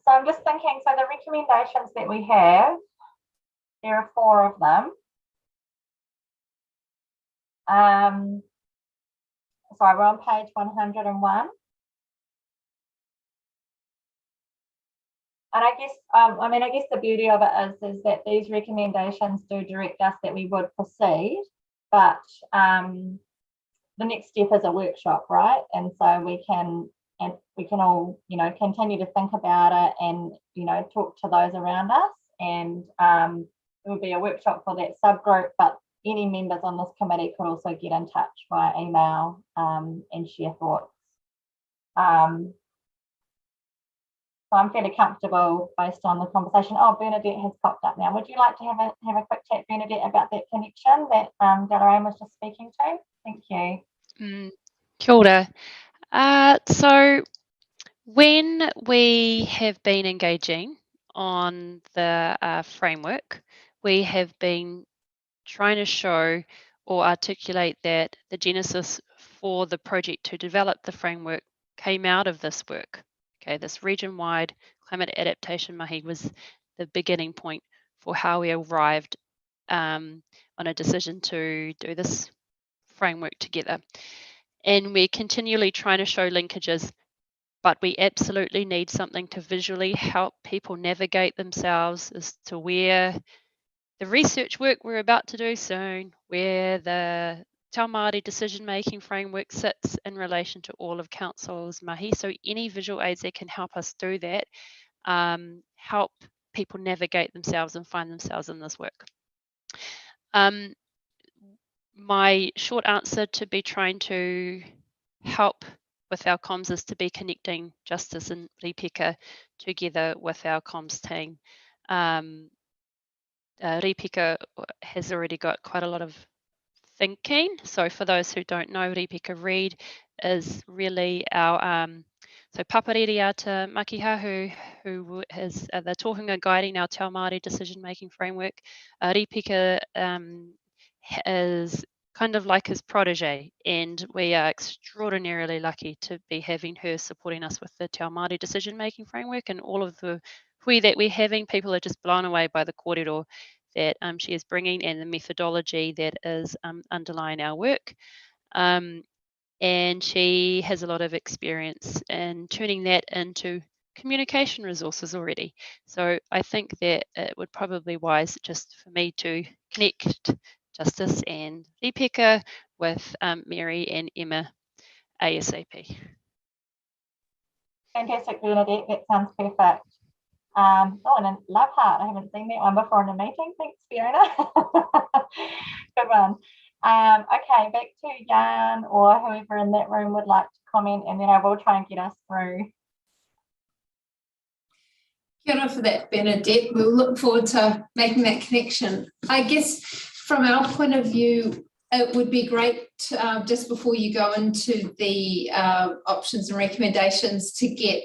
I'm just thinking, so the recommendations that we have, there are 4 of them. Sorry, we're on page 101. And I guess, I guess the beauty of it is that these recommendations do direct us that we would proceed, but the next step is a workshop, right? And so we can all, continue to think about it and, talk to those around us. And it will be a workshop for that subgroup, but any members on this committee could also get in touch via email and share thoughts. So I'm fairly comfortable based on the conversation. Oh, Bernadette has popped up now. Would you like to have a quick chat, Bernadette, about that connection that Delaraine was just speaking to? Thank you. Kia ora. So when we have been engaging on the framework, we have been trying to show or articulate that the genesis for the project to develop the framework came out of this work. Okay, this region-wide climate adaptation mihi was the beginning point for how we arrived on a decision to do this framework together. And we're continually trying to show linkages, but we absolutely need something to visually help people navigate themselves as to where the research work we're about to do soon, where the Te Ao Māori decision-making framework sits in relation to all of Council's mihi. So any visual aids that can help us do that, help people navigate themselves and find themselves in this work. My short answer to be trying to help with our comms is to be connecting Justice and Ripika together with our comms team. Ripika has already got quite a lot of thinking. So for those who don't know, Ripika Reid is really our so Papaririata Makiha, who is the tohunga guiding our Te Ao Māori decision-making framework. Ripika is kind of like his protege, and we are extraordinarily lucky to be having her supporting us with the Te Ao Māori decision-making framework and all of the hui that we're having. People are just blown away by the kōrero that she is bringing and the methodology that is underlying our work. And she has a lot of experience in turning that into communication resources already. So I think that it would probably be wise just for me to connect Justice and Vipeka with Mary and Emma ASAP. Fantastic, Bernadette. That sounds perfect. Oh, and a love heart. I haven't seen that one before in a meeting. Thanks, Fiona. Good one. Okay, back to Jan or whoever in that room would like to comment, and then I will try and get us through. Kia ora for that, Bernadette. We'll look forward to making that connection. I guess from our point of view, it would be great just before you go into the options and recommendations to get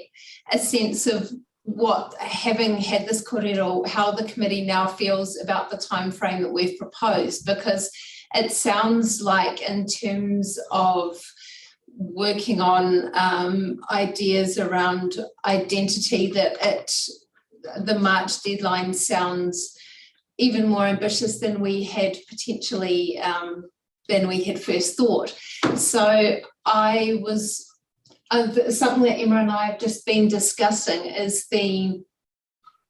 a sense of what, having had this kōrero, how the committee now feels about the time frame that we've proposed, because it sounds like in terms of working on ideas around identity that the March deadline sounds even more ambitious than we had potentially than we had first thought. So I was something that Emma and I have just been discussing is the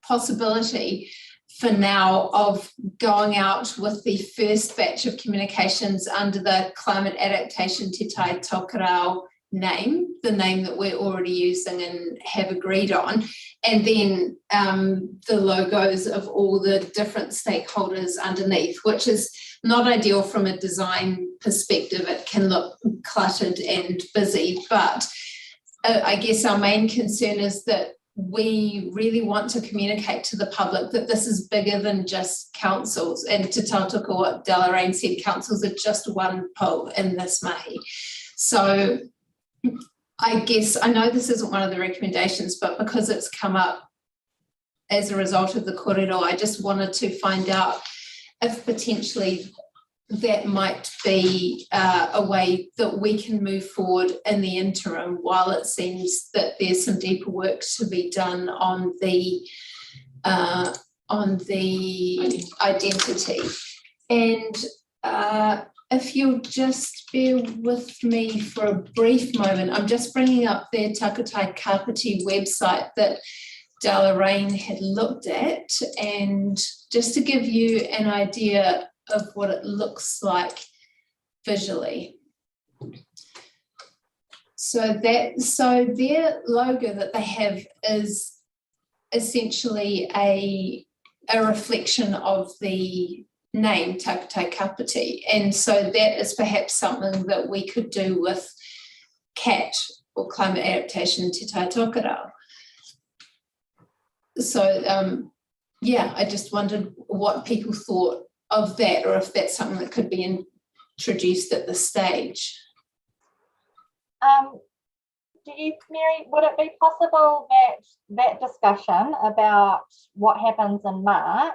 possibility for now of going out with the first batch of communications under the Climate Adaptation Te Tai Tokerau name, the name that we're already using and have agreed on, and then the logos of all the different stakeholders underneath, which is not ideal from a design perspective. It can look cluttered and busy, but I guess our main concern is that we really want to communicate to the public that this is bigger than just councils. And to tautoka what Deloraine said, councils are just one pole in this mahi. So I guess, I know this isn't one of the recommendations, but because it's come up as a result of the kōrero, I just wanted to find out if potentially that might be a way that we can move forward in the interim while it seems that there's some deeper work to be done on the identity. And if you'll just bear with me for a brief moment, I'm just bringing up their Takutai Kapiti website that Deloraine had looked at, and just to give you an idea of what it looks like visually. So their logo that they have is essentially a reflection of the name Takutai Kapiti, and so that is perhaps something that we could do with CAT, or Climate Adaptation Te Tai Tokerau. So yeah, I just wondered what people thought of that, or if that's something that could be introduced at this stage. Mary, would it be possible that discussion about what happens in March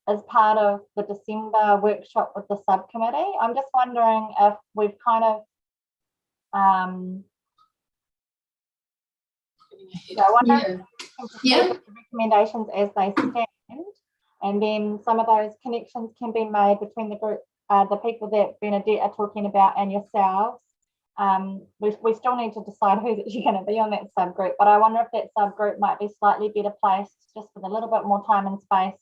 is part of the December workshop with the subcommittee? I'm just wondering if we've kind of the recommendations as they stand, and then some of those connections can be made between the group, the people that Bernadette are talking about, and yourselves. We still need to decide who's actually going to be on that subgroup, but I wonder if that subgroup might be slightly better placed just with a little bit more time and space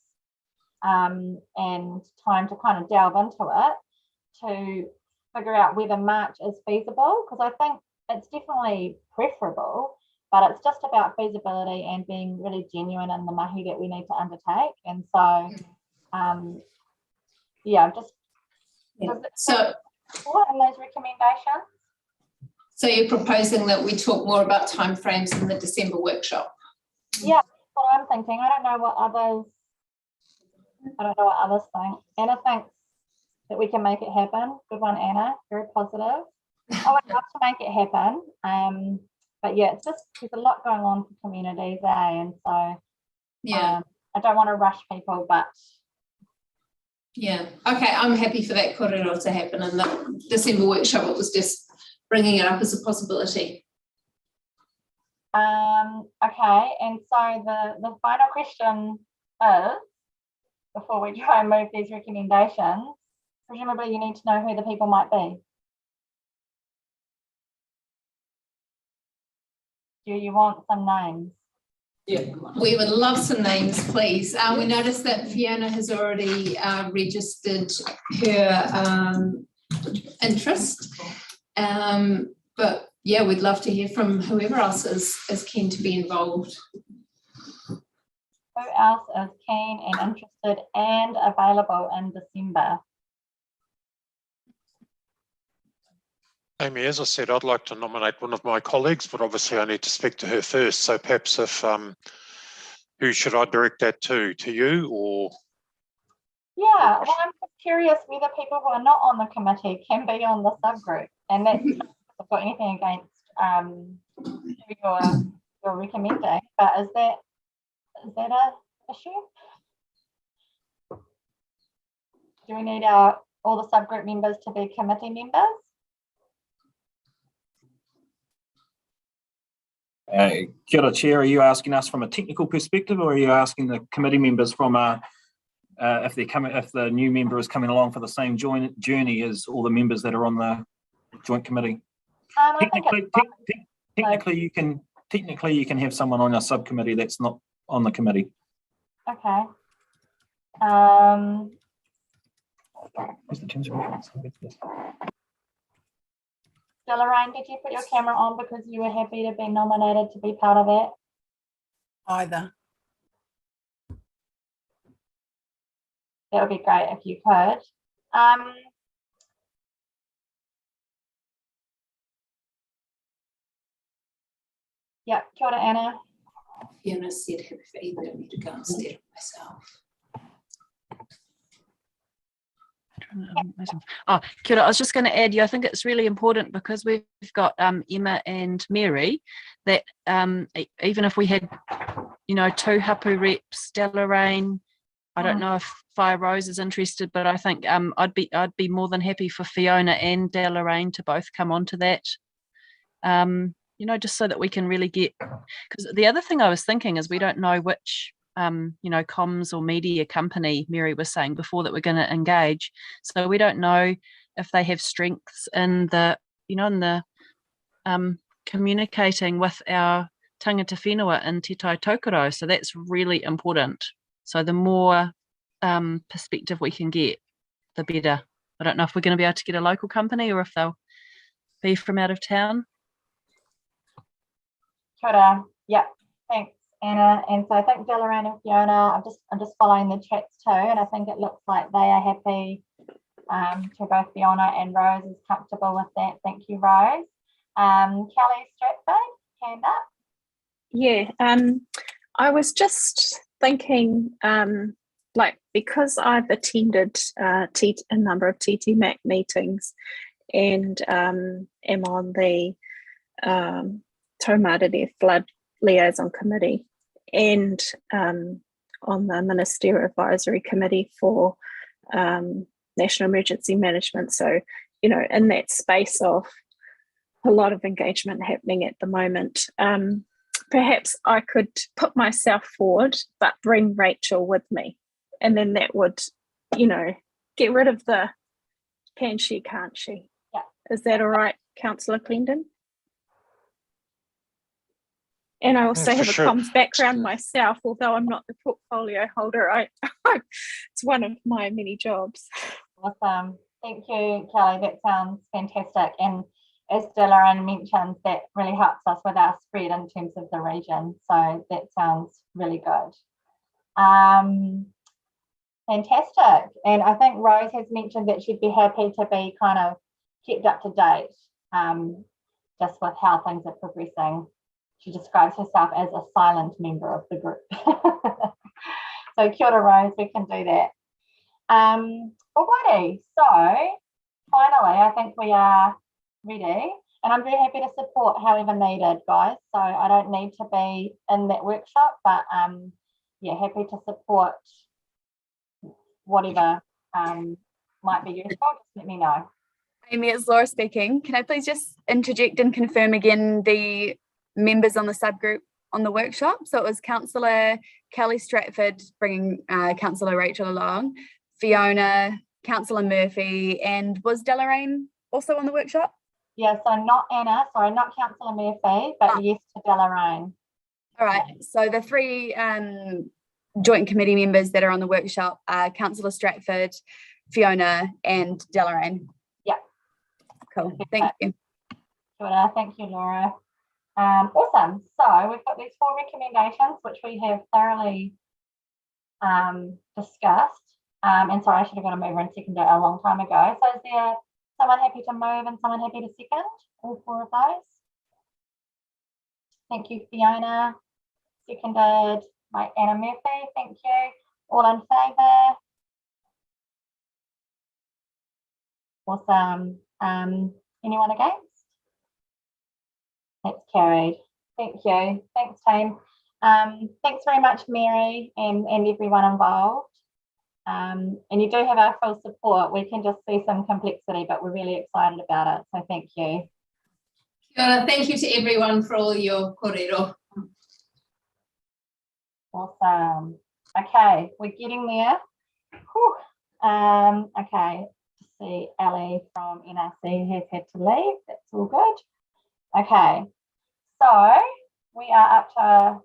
and time to kind of delve into it to figure out whether March is feasible, because I think it's definitely preferable, but it's just about feasibility and being really genuine in the mahi that we need to undertake. And so, So in those recommendations? So you're proposing that we talk more about timeframes in the December workshop? Yeah, that's what I'm thinking. I don't know what others think. Anna thinks that we can make it happen. Good one, Anna. Very positive. I would love to make it happen. But yeah, it's just, there's a lot going on for communities, and so yeah, I don't want to rush people, but yeah, okay, I'm happy for that kōrero to happen in the December workshop. It was just bringing it up as a possibility. Okay, and so the final question is, before we try and move these recommendations, presumably you need to know who the people might be. Do you want some names? Yeah, we would love some names, please. We noticed that Fiona has already registered her interest, but yeah, we'd love to hear from whoever else is keen to be involved. Who else is keen and interested and available in December? Amy, as I said, I'd like to nominate one of my colleagues, but obviously I need to speak to her first. So perhaps if, who should I direct that to you or? Yeah, well, I'm just curious whether people who are not on the committee can be on the subgroup, and that's not that I've got anything against who you're recommending, but is that a issue? Do we need all the subgroup members to be committee members? Kia ora, Chair, are you asking us from a technical perspective, or are you asking the committee members from if the new member is coming along for the same journey as all the members that are on the joint committee? Technically, you can have someone on a subcommittee that's not on the committee. Okay. Lorraine, did you put your camera on because you were happy to be nominated to be part of it? Either. That would be great if you could. Yeah, kia ora, Anna. Fiona said happy for either of me to go instead of myself. Oh, kia ora, I was just going to add, I think it's really important because we've got Emma and Mary, that even if we had, two hapu reps, Deloraine, I don't know if Fire Rose is interested, but I think I'd be more than happy for Fiona and Deloraine to both come onto that. Just so that we can really get, because the other thing I was thinking is we don't know which comms or media company Mary was saying before that we're going to engage. So we don't know if they have strengths in the, communicating with our tangata whenua in Te Tai Tokoro. So that's really important. So the more perspective we can get, the better. I don't know if we're going to be able to get a local company or if they'll be from out of town. Kia ora. Yeah, thanks, Anna. And so I think Deloraine and Fiona, I'm just following the chats too, and I think it looks like they are happy to both Fiona and Rose is comfortable with that. Thank you, Rose. Kelly Stratford, hand up. Yeah, I was just thinking, because I've attended a number of TTMAC meetings and am on the Taumarere Flood Liaison Committee and on the Ministerial Advisory Committee for National Emergency Management. So, in that space of a lot of engagement happening at the moment, perhaps I could put myself forward, but bring Rachel with me. And then that would, get rid of the can she, can't she? Yeah. Is that all right, Councillor Clendon? And I also have a comms background myself, although I'm not the portfolio holder. It's one of my many jobs. Awesome. Thank you, Kelly. That sounds fantastic. And as Deloraine mentioned, that really helps us with our spread in terms of the region. So that sounds really good. Fantastic. And I think Rose has mentioned that she'd be happy to be kind of kept up to date just with how things are progressing. She describes herself as a silent member of the group. So kia ora, Rose, we can do that. Alrighty, so finally, I think we are ready. And I'm very happy to support however needed, guys. So I don't need to be in that workshop, but yeah, happy to support whatever might be useful. Just let me know. Amy, it's Laura speaking. Can I please just interject and confirm again the members on the subgroup on the workshop. So it was Councillor Kelly Stratford bringing Councillor Rachel along, Fiona, Councillor Murphy, and was Deloraine also on the workshop? Yeah, so not Anna, sorry, not Councillor Murphy, but yes to Deloraine. All right, so the three joint committee members that are on the workshop are Councillor Stratford, Fiona, and Deloraine. Yeah. Cool, thank you. Thank you, Laura. Awesome. So we've got these 4 recommendations, which we have thoroughly discussed. And sorry, I should have got a mover and seconder a long time ago. So is there someone happy to move and someone happy to second all 4 of those? Thank you, Fiona. Seconded by Anna Murphy. Thank you. All in favour? Awesome. Anyone against? That's carried. Thank you. Thanks, team. Thanks very much, Mary, and everyone involved. And you do have our full support. We can just see some complexity, but we're really excited about it. So thank you. Thank you to everyone for all your kōrero. Awesome. Okay, we're getting there. Whew. Okay, see Ali from NRC has had to leave. That's all good. Okay, so we are up to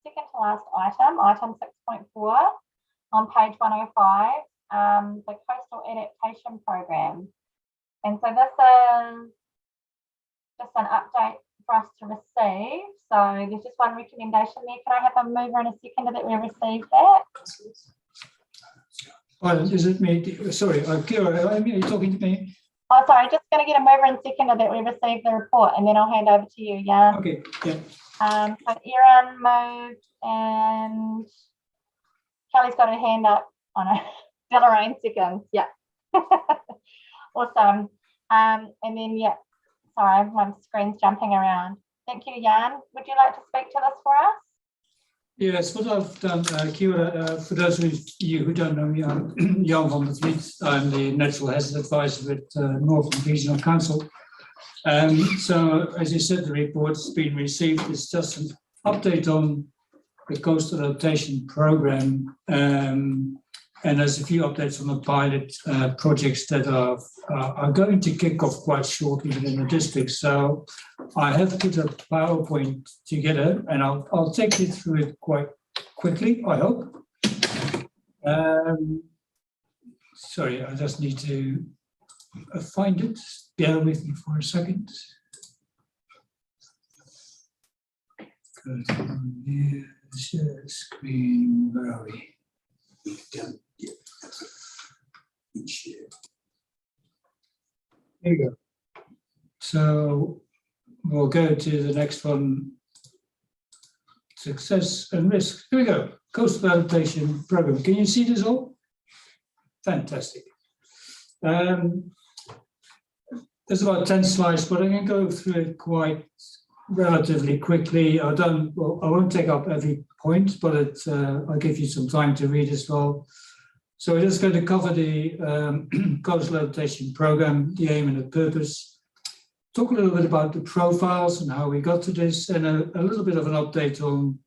second to last item, item 6.4 on page 105, the Coastal Adaptation Program. And so this is just an update for us to receive. So there's just one recommendation there. Can I have a mover and a seconder that we received that? Is it me? Sorry, Kira, are you talking to me? Oh, sorry, just going to get a mover and seconder that we received the report, and then I'll hand over to you, Jan. Okay, yeah. So Erin moved, and Kelly's got her hand up on a Deloraine seconds. Yeah. Awesome. And then, yeah, sorry, my screen's jumping around. Thank you, Jan. Would you like to speak to this for us? Yes, what I've done, Kira, for those of you who don't know me, I'm Jan van der Vliet. I'm the Natural Hazard Advisor with Northern Regional Council. So, as you said, the report's been received. It's just an update on the Coastal Adaptation Programme. And there's a few updates on the pilot projects that are going to kick off quite shortly within the district. So I have put a PowerPoint together, and I'll take you through it quite quickly, I hope. Sorry, I just need to find it. Bear with me for a second. Share screen, where are we? There you go. So we'll go to the next one. Success and risk. Here we go. Coastal Adaptation Program. Can you see this all? Fantastic. There's about 10 slides, but I'm going to go through it quite relatively quickly. I won't take up every point, but I'll give you some time to read as well. So we're just going to cover the Coastal Adaptation Program, the aim and the purpose, talk a little bit about the profiles and how we got to this, and a little bit of an update on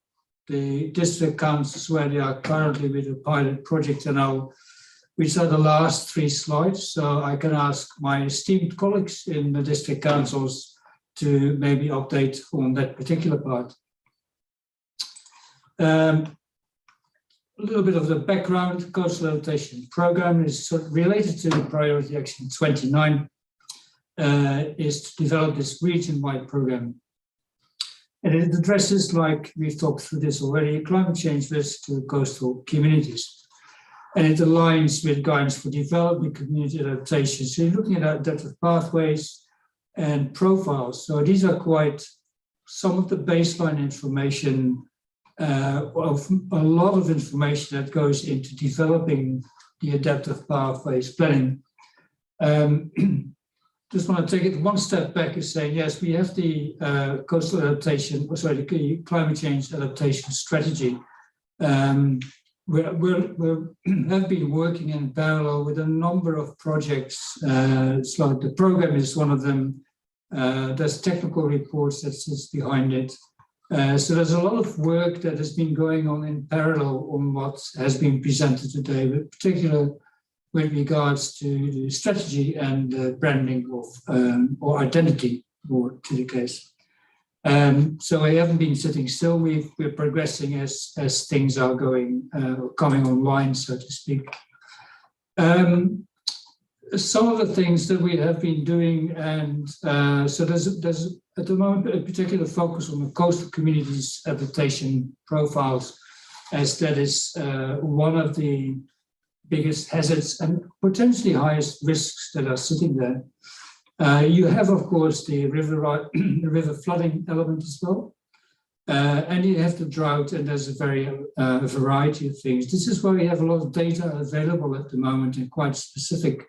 the district councils where they are currently with the pilot project. And which are the last 3 slides. So I can ask my esteemed colleagues in the district councils to maybe update on that particular part. A little bit of the background. Coastal Adaptation Program is sort of related to Priority Action 29, is to develop this region-wide program. And it addresses, like we've talked through this already, climate change risk to coastal communities. And it aligns with guidance for developing community adaptation. So you're looking at adaptive pathways and profiles. So these are quite some of the baseline information of a lot of information that goes into developing the adaptive pathways planning. Just want to take it one step back and say, yes, we have the coastal adaptation, the climate change adaptation strategy. We have been working in parallel with a number of projects. So the program is one of them. There's technical reports that sits behind it. So there's a lot of work that has been going on in parallel on what has been presented today, but particularly with regards to the strategy and the branding of or identity, more to the case. So we haven't been sitting still. We're progressing as things are coming online, so to speak. Some of the things that we have been doing, and so there's at the moment a particular focus on the coastal communities adaptation profiles, as that is one of the biggest hazards and potentially highest risks that are sitting there. You have, of course, the river flooding element as well, and you have the drought, and there's a variety of things. This is why we have a lot of data available at the moment and quite specific.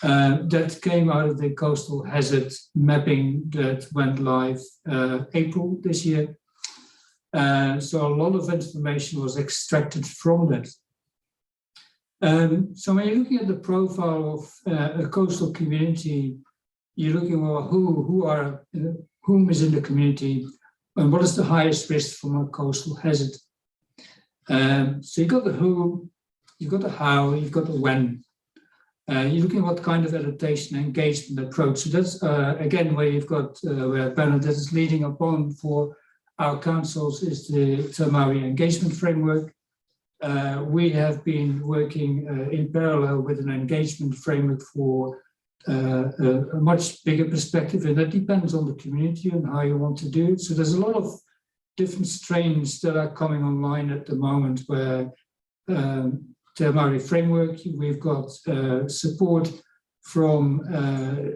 That came out of the coastal hazard mapping that went live April this year. So a lot of information was extracted from that. So when you're looking at the profile of a coastal community, you're looking at whom is in the community and what is the highest risk from a coastal hazard. So you've got the who, you've got the how, you've got the when. You're looking at what kind of adaptation and engagement approach. So that's, again, where you've got, where Bernadette is leading upon for our councils is the Te Māori engagement framework. We have been working in parallel with an engagement framework for a much bigger perspective, and that depends on the community and how you want to do it. So there's a lot of different strains that are coming online at the moment where Te Māori framework, we've got support from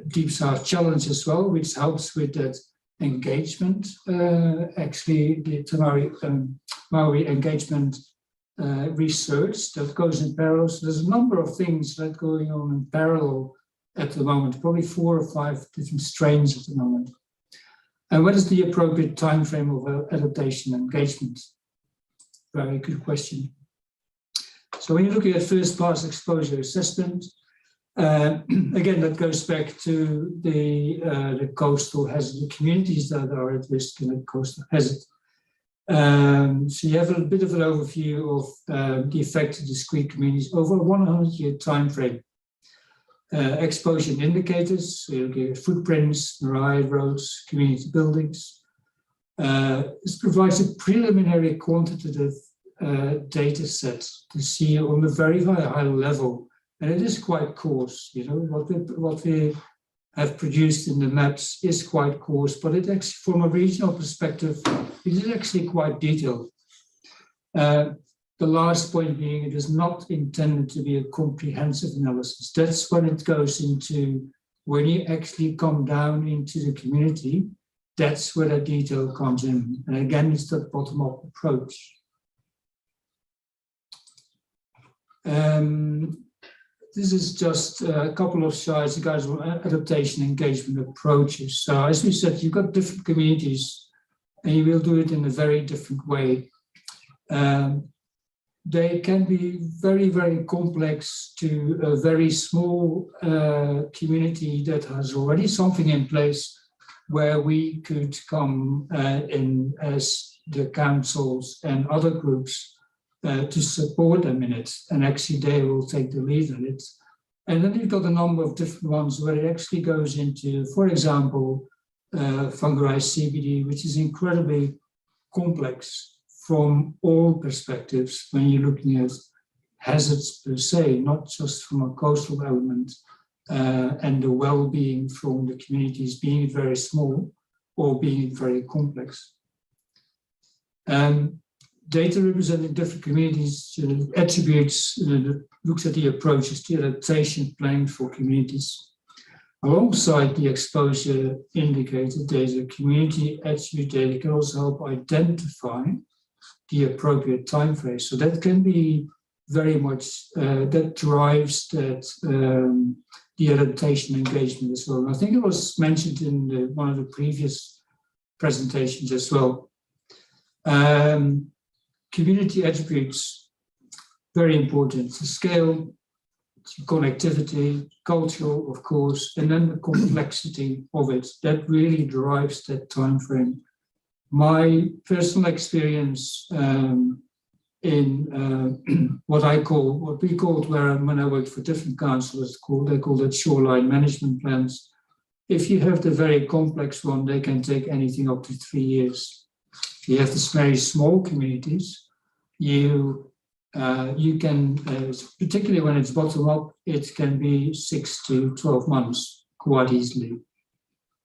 Deep South Challenge as well, which helps with that engagement. Actually, the Te Māori engagement research that goes in parallel. So there's a number of things that are going on in parallel at the moment, probably 4 or 5 different strains at the moment. And what is the appropriate time frame of adaptation and engagement? Very good question. So when you're looking at first pass exposure assessment, again, that goes back to the coastal hazard, the communities that are at risk in a coastal hazard. So you have a bit of an overview of the effect of discrete communities over a 100-year time frame. Exposure indicators, so you're looking at footprints, marine roads, community buildings. This provides a preliminary quantitative data set to see on a very high level, and it is quite coarse. You know, what we have produced in the maps is quite coarse, but it actually, from a regional perspective, it is actually quite detailed. The last point being, it is not intended to be a comprehensive analysis. That's when it goes into, when you actually come down into the community, that's where the detail comes in. And again, it's that bottom-up approach. This is just a couple of slides, guys, on adaptation engagement approaches. So as we said, you've got different communities and you will do it in a very different way. They can be very, very complex to a very small community that has already something in place where we could come in as the councils and other groups to support them in it, and actually they will take the lead in it. And then you've got a number of different ones where it actually goes into, for example, fungi CBD, which is incredibly complex from all perspectives when you're looking at hazards per se, not just from a coastal element and the well-being from the communities being very small or being very complex. Data representing different communities, attributes, looks at the approaches to adaptation planning for communities. Alongside the exposure indicator, there's a community attribute data can also help identify the appropriate time frame. So that can be very much, that drives that the adaptation engagement as well. And I think it was mentioned in one of the previous presentations as well. Community attributes, very important. The scale, connectivity, cultural, of course, and then the complexity of it. That really drives that time frame. My personal experience in what we called, when I worked for different councillors, they call that shoreline management plans. If you have the very complex one, they can take anything up to 3 years. If you have the very small communities, you can, particularly when it's bottom up, it can be 6 to 12 months quite easily.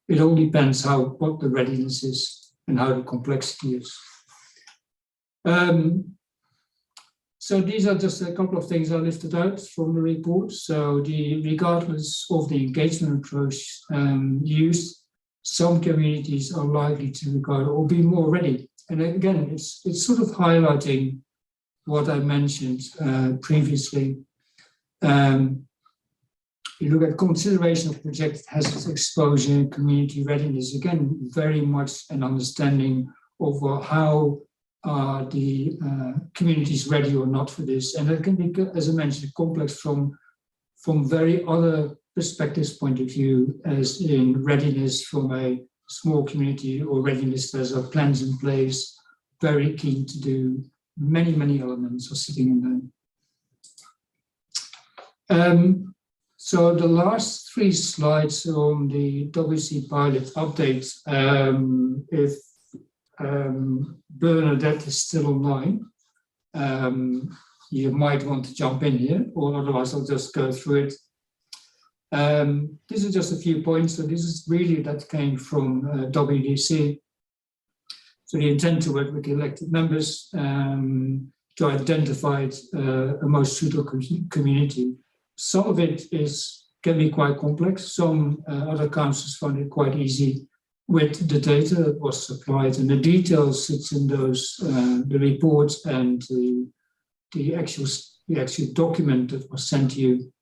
It all depends what the readiness is and how the complexity is. So these are just a couple of things I lifted out from the report. So regardless of the engagement approach used, some communities are likely to regard or be more ready. And again, it's sort of highlighting what I mentioned previously. You look at consideration of project hazard exposure, community readiness, again, very much an understanding of how are the communities ready or not for this. And that can be, as I mentioned, complex from very other perspectives point of view, as in readiness from a small community or readiness there's plans in place, very keen to do, many elements are sitting in there. So the last 3 slides on the WC pilot update, if Bernadette is still online, you might want to jump in here, or otherwise I'll just go through it. This is just a few points. So this is really, that came from WDC. So the intent to work with the elected members to identify a most suitable community. Some of it can be quite complex. Some other councils found it quite easy with the data that was supplied, and the details sits in those the reports and the actual document that was sent to you.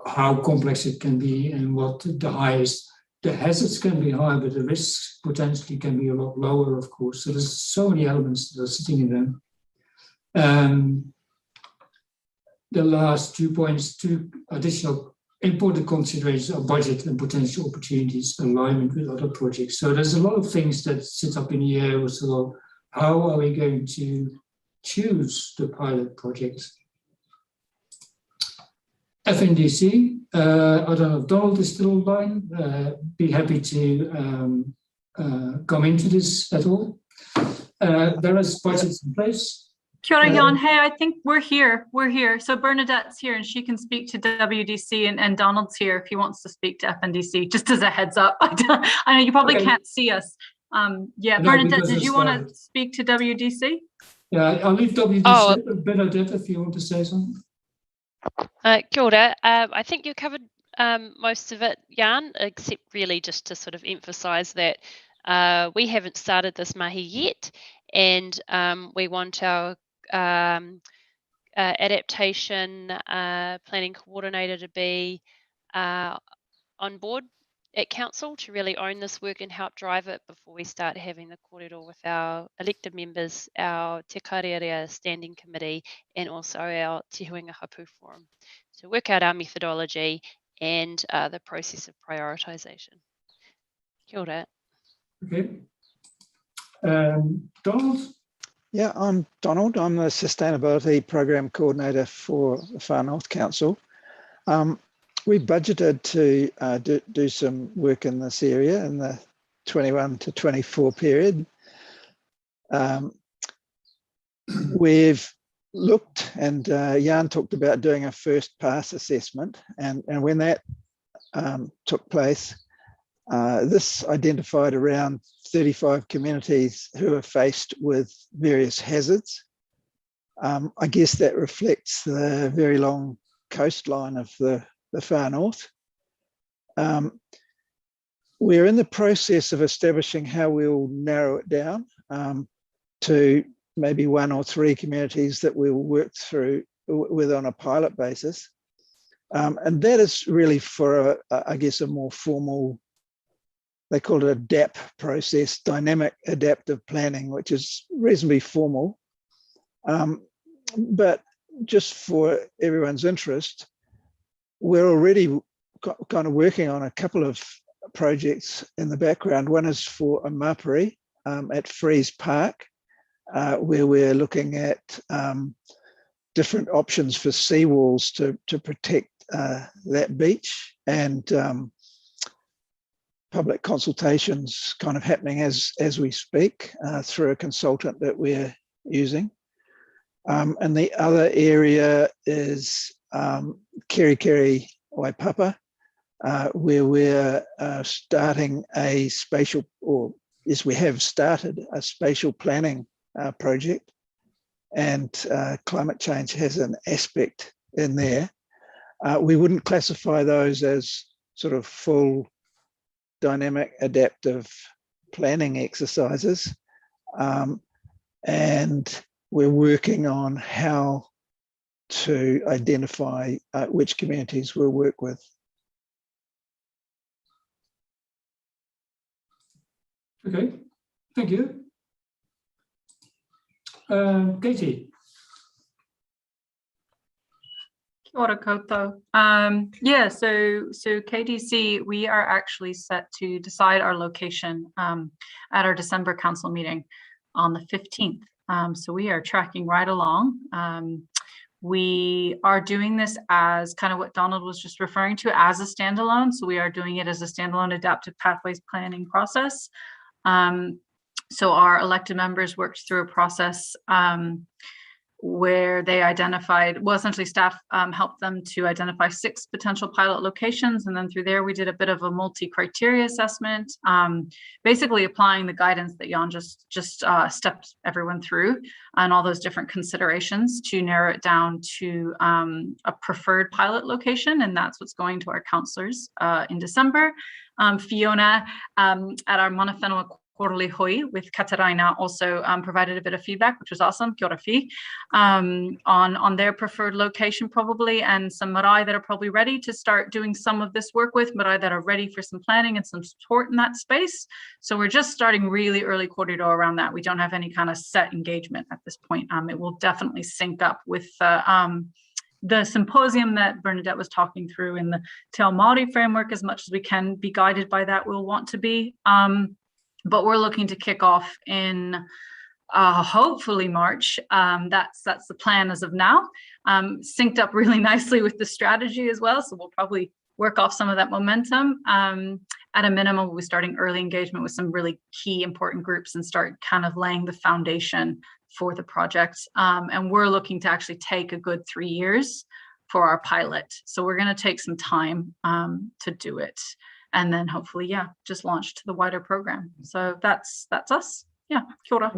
How complex it can be and what the hazards can be high, but the risks potentially can be a lot lower, of course. So there's so many elements that are sitting in them. The last 2 points, 2 additional important considerations are budget and potential opportunities, alignment with other projects. So there's a lot of things that sit up in the air. So how are we going to choose the pilot project? FNDC, I don't know if Donald is still online. Be happy to come into this at all. There is budgets in place. Kia ora, Jan. Hey, I think we're here. So Bernadette's here and she can speak to WDC, and Donald's here if he wants to speak to FNDC, just as a heads up. I know you probably can't see us. Yeah, no, Bernadette, did you want to speak to WDC? Yeah, I'll leave WDC, Bernadette, if you want to say something. Kia ora. I think you covered most of it, Jan, except really just to sort of emphasise that we haven't started this mahi yet, and we want our adaptation planning coordinator to be on board at council to really own this work and help drive it before we start having the kōrero with our elected members, our Te Kariarea Standing Committee, and also our Te Huinga Hapu Forum, to work out our methodology and the process of prioritisation. Kia ora. Okay. Donald? Yeah, I'm Donald. I'm the Sustainability Program Coordinator for the Far North Council. We budgeted to do some work in this area in the 21 to 24 period. We've looked, and Jan talked about doing a first pass assessment, and when that took place, this identified around 35 communities who are faced with various hazards. I guess that reflects the very long coastline of the far north. We're in the process of establishing how we'll narrow it down to maybe 1 or 3 communities that we'll work through with on a pilot basis. And that is really for, I guess, a more formal, they call it a DAP process, dynamic adaptive planning, which is reasonably formal. But just for everyone's interest, we're already kind of working on a couple of projects in the background. One is for a Mapiri at Freeze Park, where we're looking at different options for seawalls to protect that beach, and public consultations kind of happening as we speak through a consultant that we're using. And the other area is Kerikeri Waipapa, where we're starting a spatial, or yes, we have started a spatial planning project, and climate change has an aspect in there. We wouldn't classify those as sort of full dynamic adaptive planning exercises, and we're working on how to identify which communities we'll work with. Okay, thank you. Katie. Kia ora koutou. Yeah, so KDC, we are actually set to decide our location at our December council meeting on the 15th. So we are tracking right along. We are doing this as kind of what Donald was just referring to as a standalone. So we are doing it as a standalone adaptive pathways planning process. So our elected members worked through a process where they identified, well, essentially staff helped them to identify 6 potential pilot locations. And then through there, we did a bit of a multi-criteria assessment, basically applying the guidance that Jan just stepped everyone through and all those different considerations to narrow it down to a preferred pilot location. And that's what's going to our councillors in December. Fiona at our Mana Whenua quarterly hui with Kataraina also provided a bit of feedback, which was awesome, kia ora fi, on their preferred location probably, and some marae that are probably ready to start doing some of this work with, marae that are ready for some planning and some support in that space. So we're just starting really early corridor around that. We don't have any kind of set engagement at this point. It will definitely sync up with the symposium that Bernadette was talking through in the Te Ao Māori framework. As much as we can be guided by that, we'll want to be. But we're looking to kick off in hopefully March. That's the plan as of now. Synced up really nicely with the strategy as well. So we'll probably work off some of that momentum. At a minimum, we'll be starting early engagement with some really key important groups and start kind of laying the foundation for the project. And we're looking to actually take a good 3 years for our pilot. So we're going to take some time to do it. And then hopefully, yeah, just launch to the wider program. So that's us. Yeah, kia ora.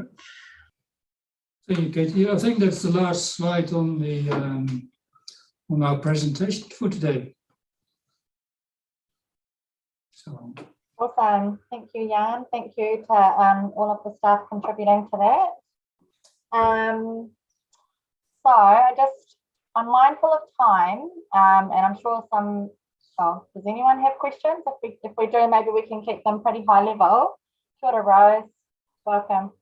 Thank you, Katie. I think that's the last slide on the on our presentation for today. So. Awesome. Thank you, Jan. Thank you to all of the staff contributing to that. So I'm mindful of time, and I'm sure some. Oh, does anyone have questions? If we do, maybe we can keep them pretty high level. Kia ora, Rose. Welcome.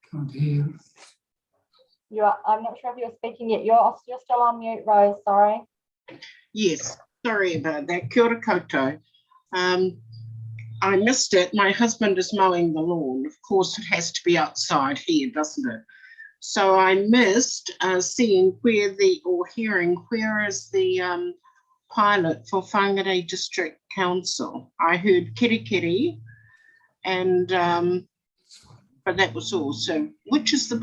Can't hear you. I'm not sure if you're speaking yet. You're still on mute, Rose. Sorry. Yes, sorry about that. Kia ora koutou. I missed it. My husband is mowing the lawn. Of course, it has to be outside here, doesn't it? So I missed seeing hearing where is the pilot for Whangarei District Council. I heard Kerikeri, and but that was all. So which is the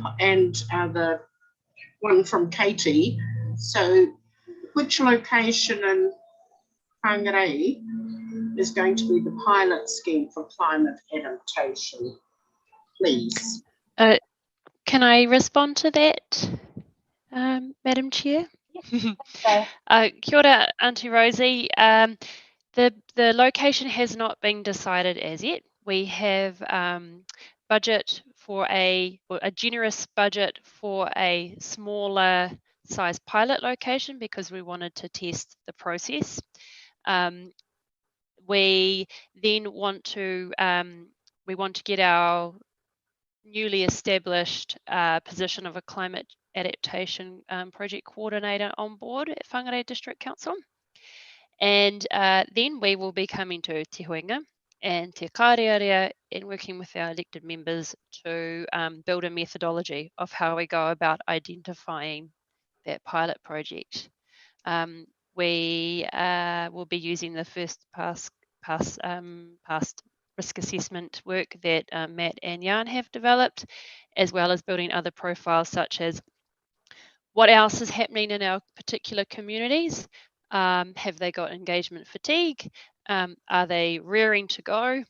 one from Katie? So which location in Whangarei is going to be the pilot scheme for climate adaptation, please? Can I respond to that, Madam Chair? Kia ora, Auntie Rosie. The location has not been decided as yet. We have budget for a generous budget for a smaller size pilot location because we wanted to test the process. We then want to get our newly established position of a climate adaptation project coordinator on board at Whangarei District Council. And then we will be coming to Te Huinga and Te Kārearea and working with our elected members to build a methodology of how we go about identifying that pilot project. We will be using the first past risk assessment work that Matt and Jan have developed, as well as building other profiles such as what else is happening in our particular communities. Have they got engagement fatigue? Are they rearing to go?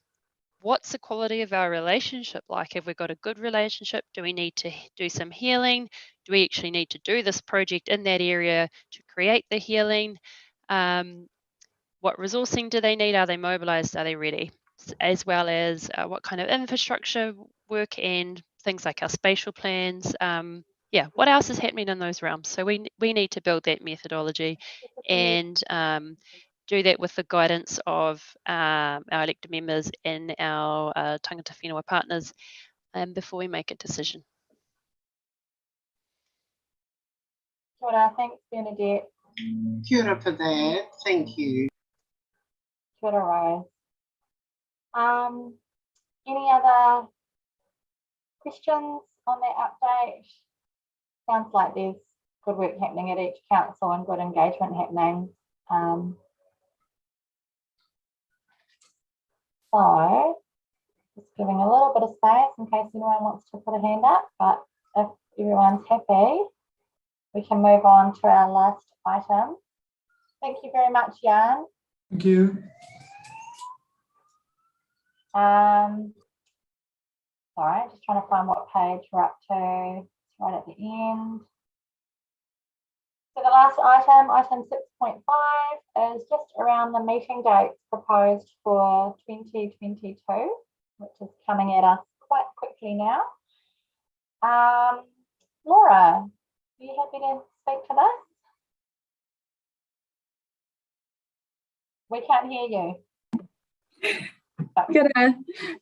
What's the quality of our relationship like? Have we got a good relationship? Do we need to do some healing? Do we actually need to do this project in that area to create the healing? What resourcing do they need? Are they mobilized? Are they ready? As well as what kind of infrastructure work and things like our spatial plans. Yeah, what else is happening in those realms? So we need to build that methodology and do that with the guidance of our elected members and our tangata whenua partners before we make a decision. Kia ora, thanks Bernadette. Kia ora for that, thank you. Kia ora, Rose. Any other questions on that update? Sounds like there's good work happening at each council and good engagement happening. So, just giving a little bit of space in case anyone wants to put a hand up, but if everyone's happy, we can move on to our last item. Thank you very much, Jan. Thank you. Sorry, just trying to find what page we're up to. It's right at the end. So the last item, item 6.5, is just around the meeting dates proposed for 2022, which is coming at us quite quickly now. Laura, are you happy to speak to this? We can't hear you. Good.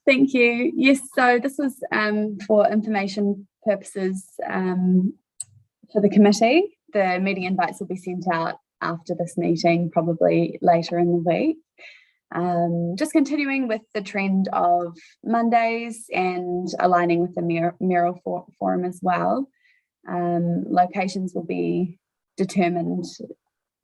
Thank you. Yes, so this was for information purposes for the committee. The meeting invites will be sent out after this meeting, probably later in the week. Just continuing with the trend of Mondays and aligning with the Mural Forum as well. Locations will be determined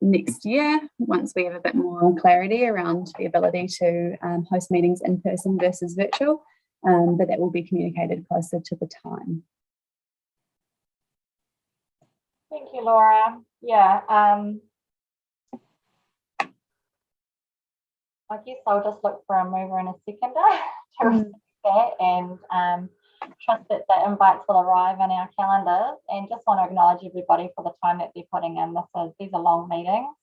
next year once we have a bit more clarity around the ability to host meetings in person versus virtual, but that will be communicated closer to the time. Thank you, Laura. Yeah, I guess I'll just look for a mover and a seconder to receive that, and trust that the invites will arrive in our calendars, and just want to acknowledge everybody for the time that they're putting in. These are long meetings,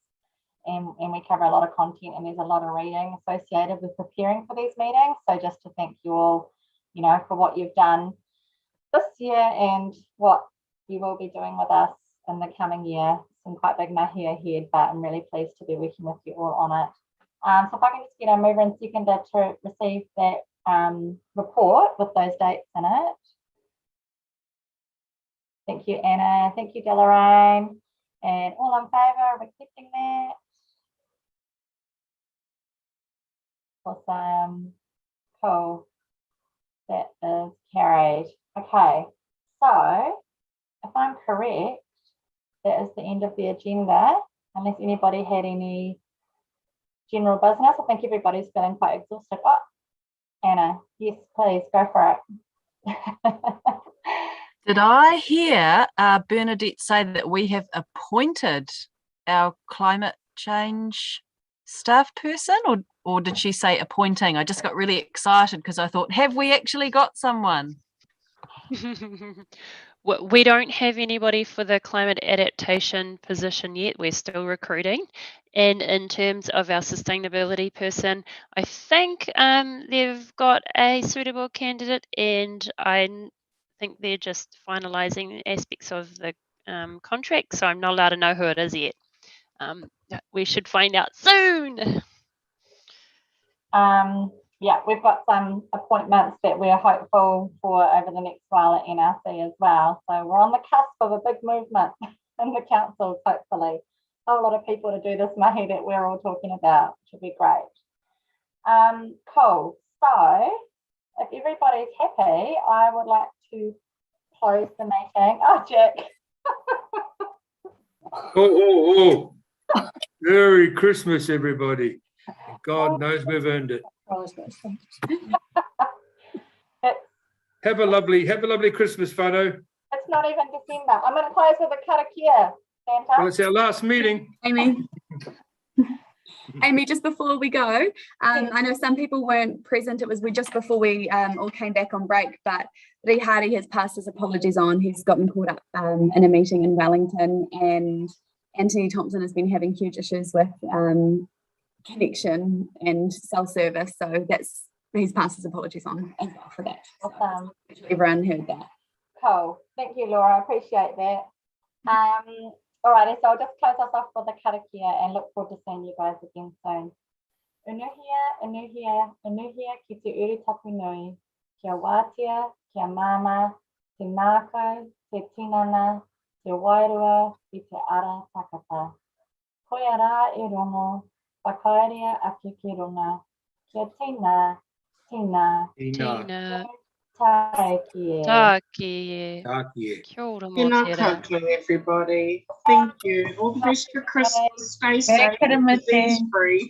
and we cover a lot of content, and there's a lot of reading associated with preparing for these meetings. So just to thank you all, you know, for what you've done this year and what you will be doing with us in the coming year. Some quite big mihi ahead, but I'm really pleased to be working with you all on it. So if I can just get a mover and seconder to receive that report with those dates in it. Thank you, Anna. Thank you, Delaraine. And all in favour of accepting that? Awesome. Cool. That is carried. Okay. So if I'm correct, that is the end of the agenda, unless anybody had any general business. I think everybody's feeling quite exhausted. Oh, Anna, yes, please go for it. Did I hear Bernadette say that we have appointed our climate change staff person, or did she say appointing? I just got really excited because I thought, have we actually got someone? We don't have anybody for the climate adaptation position yet. We're still recruiting. And in terms of our sustainability person, I think they've got a suitable candidate, and I think they're just finalising aspects of the contract. So I'm not allowed to know who it is yet. We should find out soon. yeah, we've got some appointments that we're hopeful for over the next while at NRC as well. So we're on the cusp of a big movement in the councils, hopefully. A whole lot of people to do this mihi that we're all talking about, which would be great. Cool. So if everybody's happy, I would like to close the meeting. Oh, Jack. Oh. Merry Christmas, everybody. God knows we've earned it. Have a lovely Christmas, whānau. It's not even December. I'm going to close with a karakia, Santa. Well, it's our last meeting. Amy, just before we go, I know some people weren't present. It was just before we all came back on break, but Rī Hardy has passed his apologies on. He's gotten caught up in a meeting in Wellington, and Anthony Thompson has been having huge issues with connection and cell service. So he's passed his apologies on as well for that. Awesome. So everyone heard that. Cool. Thank you, Laura. I appreciate that. All righty, so I'll just close us off with the karakia and look forward to seeing you guys again soon. Unuhia ki te urutapu nui, kia wātia, kia mama, te mākau, te tinana, te wairua, i te ara takata. Koia rā e rongo, whakairea ake ki runga, kia tina. Tākie. Kia ora mō Tēnā te rā. koutou, everybody. Thank you. All the best for Christmas. Stay safe. Disease free.